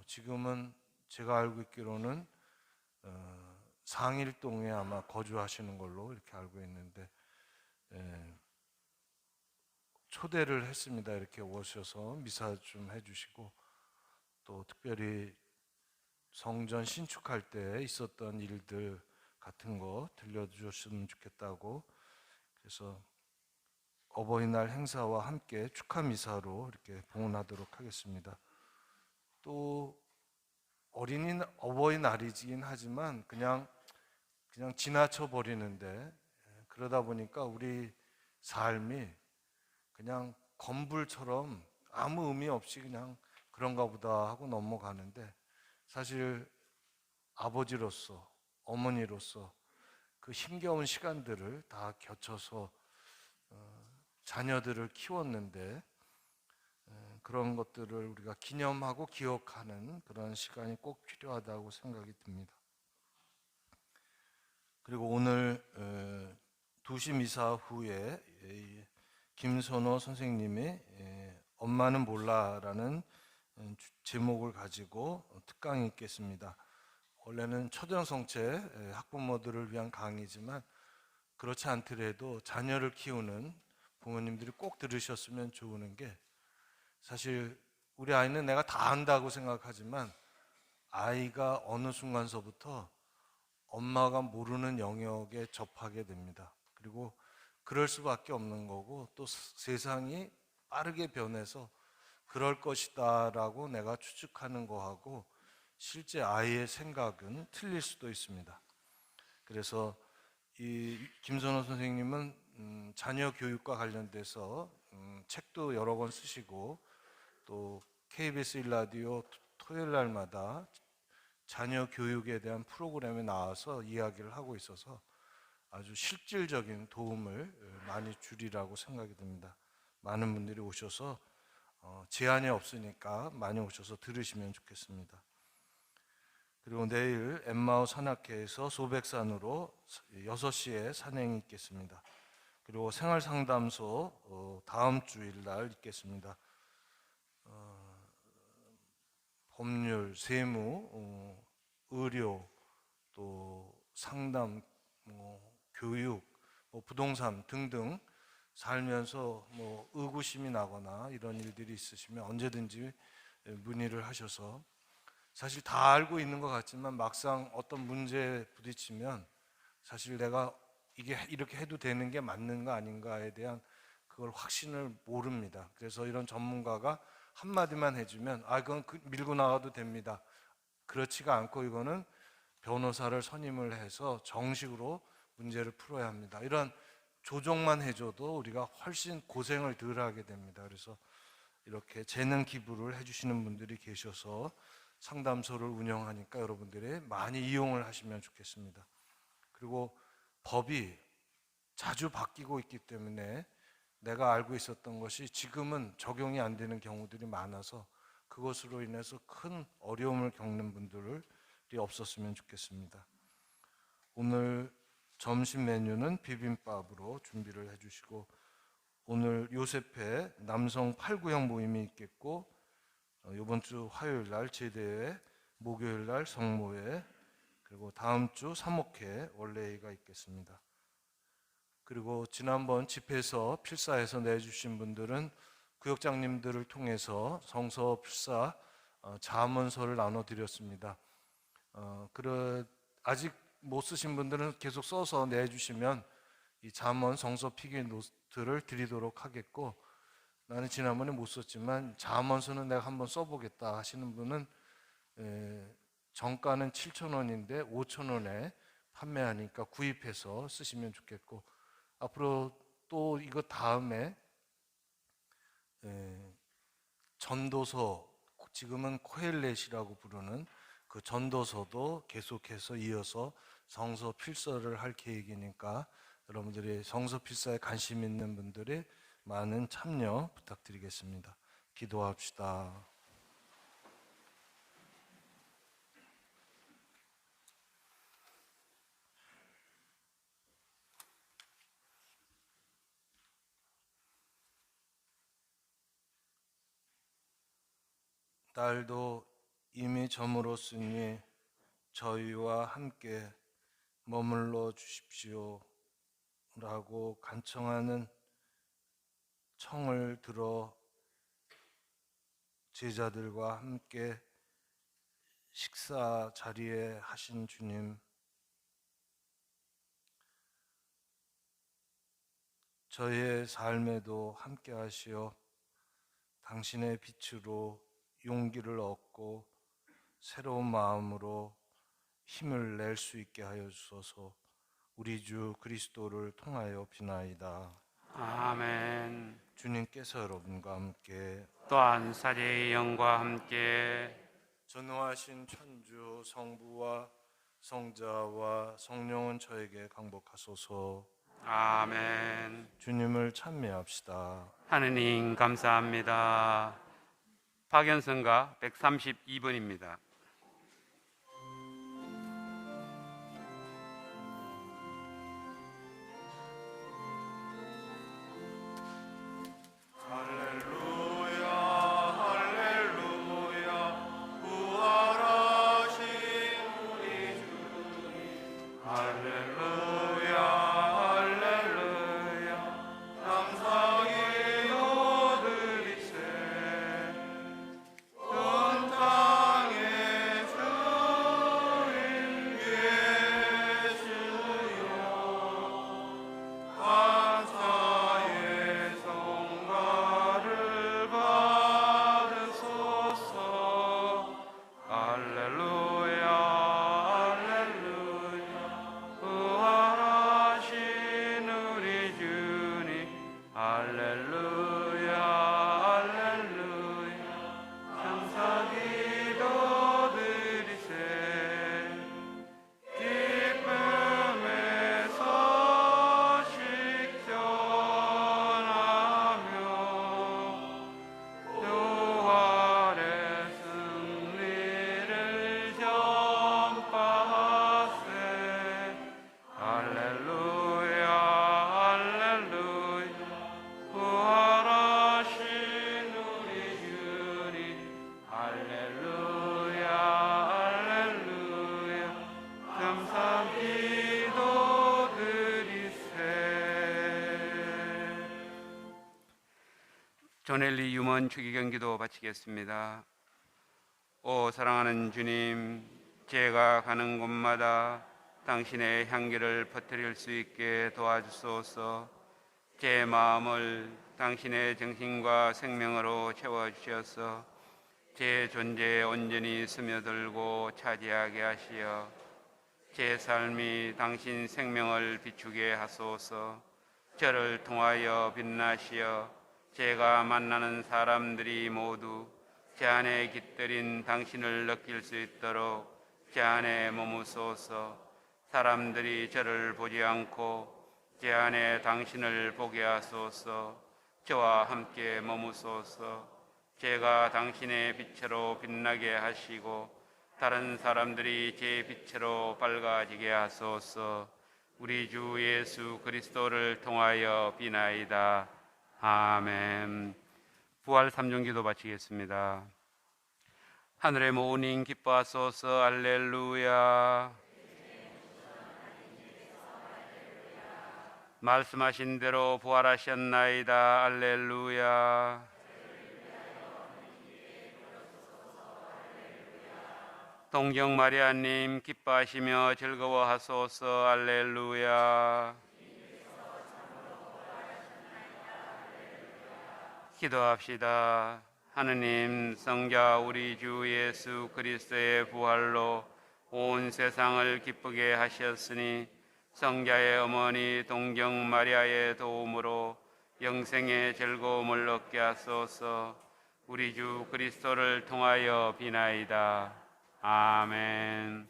지금은 제가 알고 있기로는 상일동에 아마 거주하시는 걸로 이렇게 알고 있는데 초대를 했습니다. 이렇게 오셔서 미사 좀 해주시고 또 특별히 성전 신축할 때 있었던 일들 같은 거 들려주셨으면 좋겠다고 그래서 어버이날 행사와 함께 축하 미사로 이렇게 봉헌하도록 하겠습니다. 또 어버이날이긴 하지만 그냥 지나쳐 버리는데 그러다 보니까 우리 삶이 그냥 건불처럼 아무 의미 없이 그냥 그런가 보다 하고 넘어가는데 사실 아버지로서 어머니로서 그 힘겨운 시간들을 다 겨쳐서 자녀들을 키웠는데 그런 것들을 우리가 기념하고 기억하는 그런 시간이 꼭 필요하다고 생각이 듭니다. 그리고 오늘 2시 미사 후에 김선호 선생님이 엄마는 몰라라는 제목을 가지고 특강이 있겠습니다. 원래는 초등성체 학부모들을 위한 강의지만 그렇지 않더라도 자녀를 키우는 부모님들이 꼭 들으셨으면 좋은 게 사실 우리 아이는 내가 다 안다고 생각하지만 아이가 어느 순간서부터 엄마가 모르는 영역에 접하게 됩니다. 그리고 그럴 수밖에 없는 거고 또 세상이 빠르게 변해서 그럴 것이다 라고 내가 추측하는 거하고 실제 아이의 생각은 틀릴 수도 있습니다. 그래서 이 김선호 선생님은 자녀 교육과 관련돼서 책도 여러 권 쓰시고 또 KBS 1라디오 토요일 날마다 자녀 교육에 대한 프로그램에 나와서 이야기를 하고 있어서 아주 실질적인 도움을 많이 주리라고 생각이 듭니다. 많은 분들이 오셔서 제한이 없으니까 많이 오셔서 들으시면 좋겠습니다. 그리고 내일 엠마오 산악회에서 소백산으로 6시에 산행이 있겠습니다. 그리고 생활상담소 다음 주일 날 있겠습니다. 법률, 세무, 의료, 또 상담, 교육, 부동산 등등 살면서 의구심이 나거나 이런 일들이 있으시면 언제든지 문의를 하셔서 사실 다 알고 있는 것 같지만 막상 어떤 문제에 부딪히면 사실 내가 이게 이렇게 해도 되는 게 맞는가 아닌가에 대한 그걸 확신을 모릅니다. 그래서 이런 전문가가 한마디만 해주면 그건 밀고 나가도 됩니다. 그렇지가 않고 이거는 변호사를 선임을 해서 정식으로 문제를 풀어야 합니다. 이런 조정만 해줘도 우리가 훨씬 고생을 덜 하게 됩니다. 그래서 이렇게 재능 기부를 해주시는 분들이 계셔서 상담소를 운영하니까 여러분들이 많이 이용을 하시면 좋겠습니다. 그리고 법이 자주 바뀌고 있기 때문에 내가 알고 있었던 것이 지금은 적용이 안 되는 경우들이 많아서 그것으로 인해서 큰 어려움을 겪는 분들이 없었으면 좋겠습니다. 오늘 점심 메뉴는 비빔밥으로 준비를 해주시고 오늘 요셉회 남성 8구형 모임이 있겠고 이번 주 화요일 날 제대회, 목요일 날 성모회, 그리고 다음 주 사목회 원래회가 있겠습니다. 그리고 지난번 집회에서 필사에서 내주신 분들은 구역장님들을 통해서 성서 필사 자문서를 나눠드렸습니다. 아직 못 쓰신 분들은 계속 써서 내주시면 이 잠언 성서 필기 노트를 드리도록 하겠고 나는 지난번에 못 썼지만 잠언서는 내가 한번 써보겠다 하시는 분은 정가는 7,000원인데 5,000원에 판매하니까 구입해서 쓰시면 좋겠고 앞으로 또 이거 다음에 전도서, 지금은 코헬렛이라고 부르는 그 전도서도 계속해서 이어서 성서 필서를 할 계획이니까 여러분들이 성서 필서에 관심 있는 분들이 많은 참여 부탁드리겠습니다. 기도합시다. 딸도 이미 저물었으니 저희와 함께 머물러 주십시오 라고 간청하는 청을 들어 제자들과 함께 식사 자리에 하신 주님, 저희의 삶에도 함께 하시어 당신의 빛으로 용기를 얻고 새로운 마음으로 힘을 낼 수 있게 하여 주소서. 우리 주 그리스도를 통하여 비나이다. 아멘. 주님께서 여러분과 함께 또한 사제의 영과 함께 전능하신 천주 성부와 성자와 성령은 저에게 강복하소서. 아멘. 주님을 찬미합시다. 하느님 감사합니다. 박연성가 132번입니다. 조넬리 유먼 추기경 기도 바치겠습니다. 오 사랑하는 주님, 제가 가는 곳마다 당신의 향기를 퍼뜨릴 수 있게 도와주소서. 제 마음을 당신의 정신과 생명으로 채워주셔서 제 존재에 온전히 스며들고 차지하게 하시어 제 삶이 당신 생명을 비추게 하소서. 저를 통하여 빛나시어 제가 만나는 사람들이 모두 제 안에 깃들인 당신을 느낄 수 있도록 제 안에 머무소서. 사람들이 저를 보지 않고 제 안에 당신을 보게 하소서. 저와 함께 머무소서. 제가 당신의 빛으로 빛나게 하시고 다른 사람들이 제 빛으로 밝아지게 하소서. 우리 주 예수 그리스도를 통하여 비나이다. 아멘. 부활 3종 기도 바치겠습니다. 하늘의 모으님 기뻐하소서. 할렐루야. 말씀하신 대로 부활하셨나이다. 할렐루야. 동정 마리아님 기뻐하시며 즐거워하소서. 할렐루야. 기도합시다. 하느님, 성자 우리 주 예수 그리스도의 부활로 온 세상을 기쁘게 하셨으니 성자의 어머니 동정 마리아의 도움으로 영생의 즐거움을 얻게 하소서. 우리 주 그리스도를 통하여 비나이다. 아멘.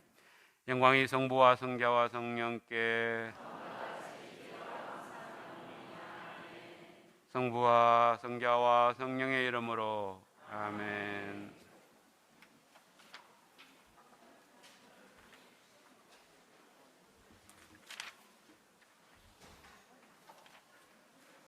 영광이 성부와 성자와 성령께, 성부와 성자와 성령의 이름으로. 아멘.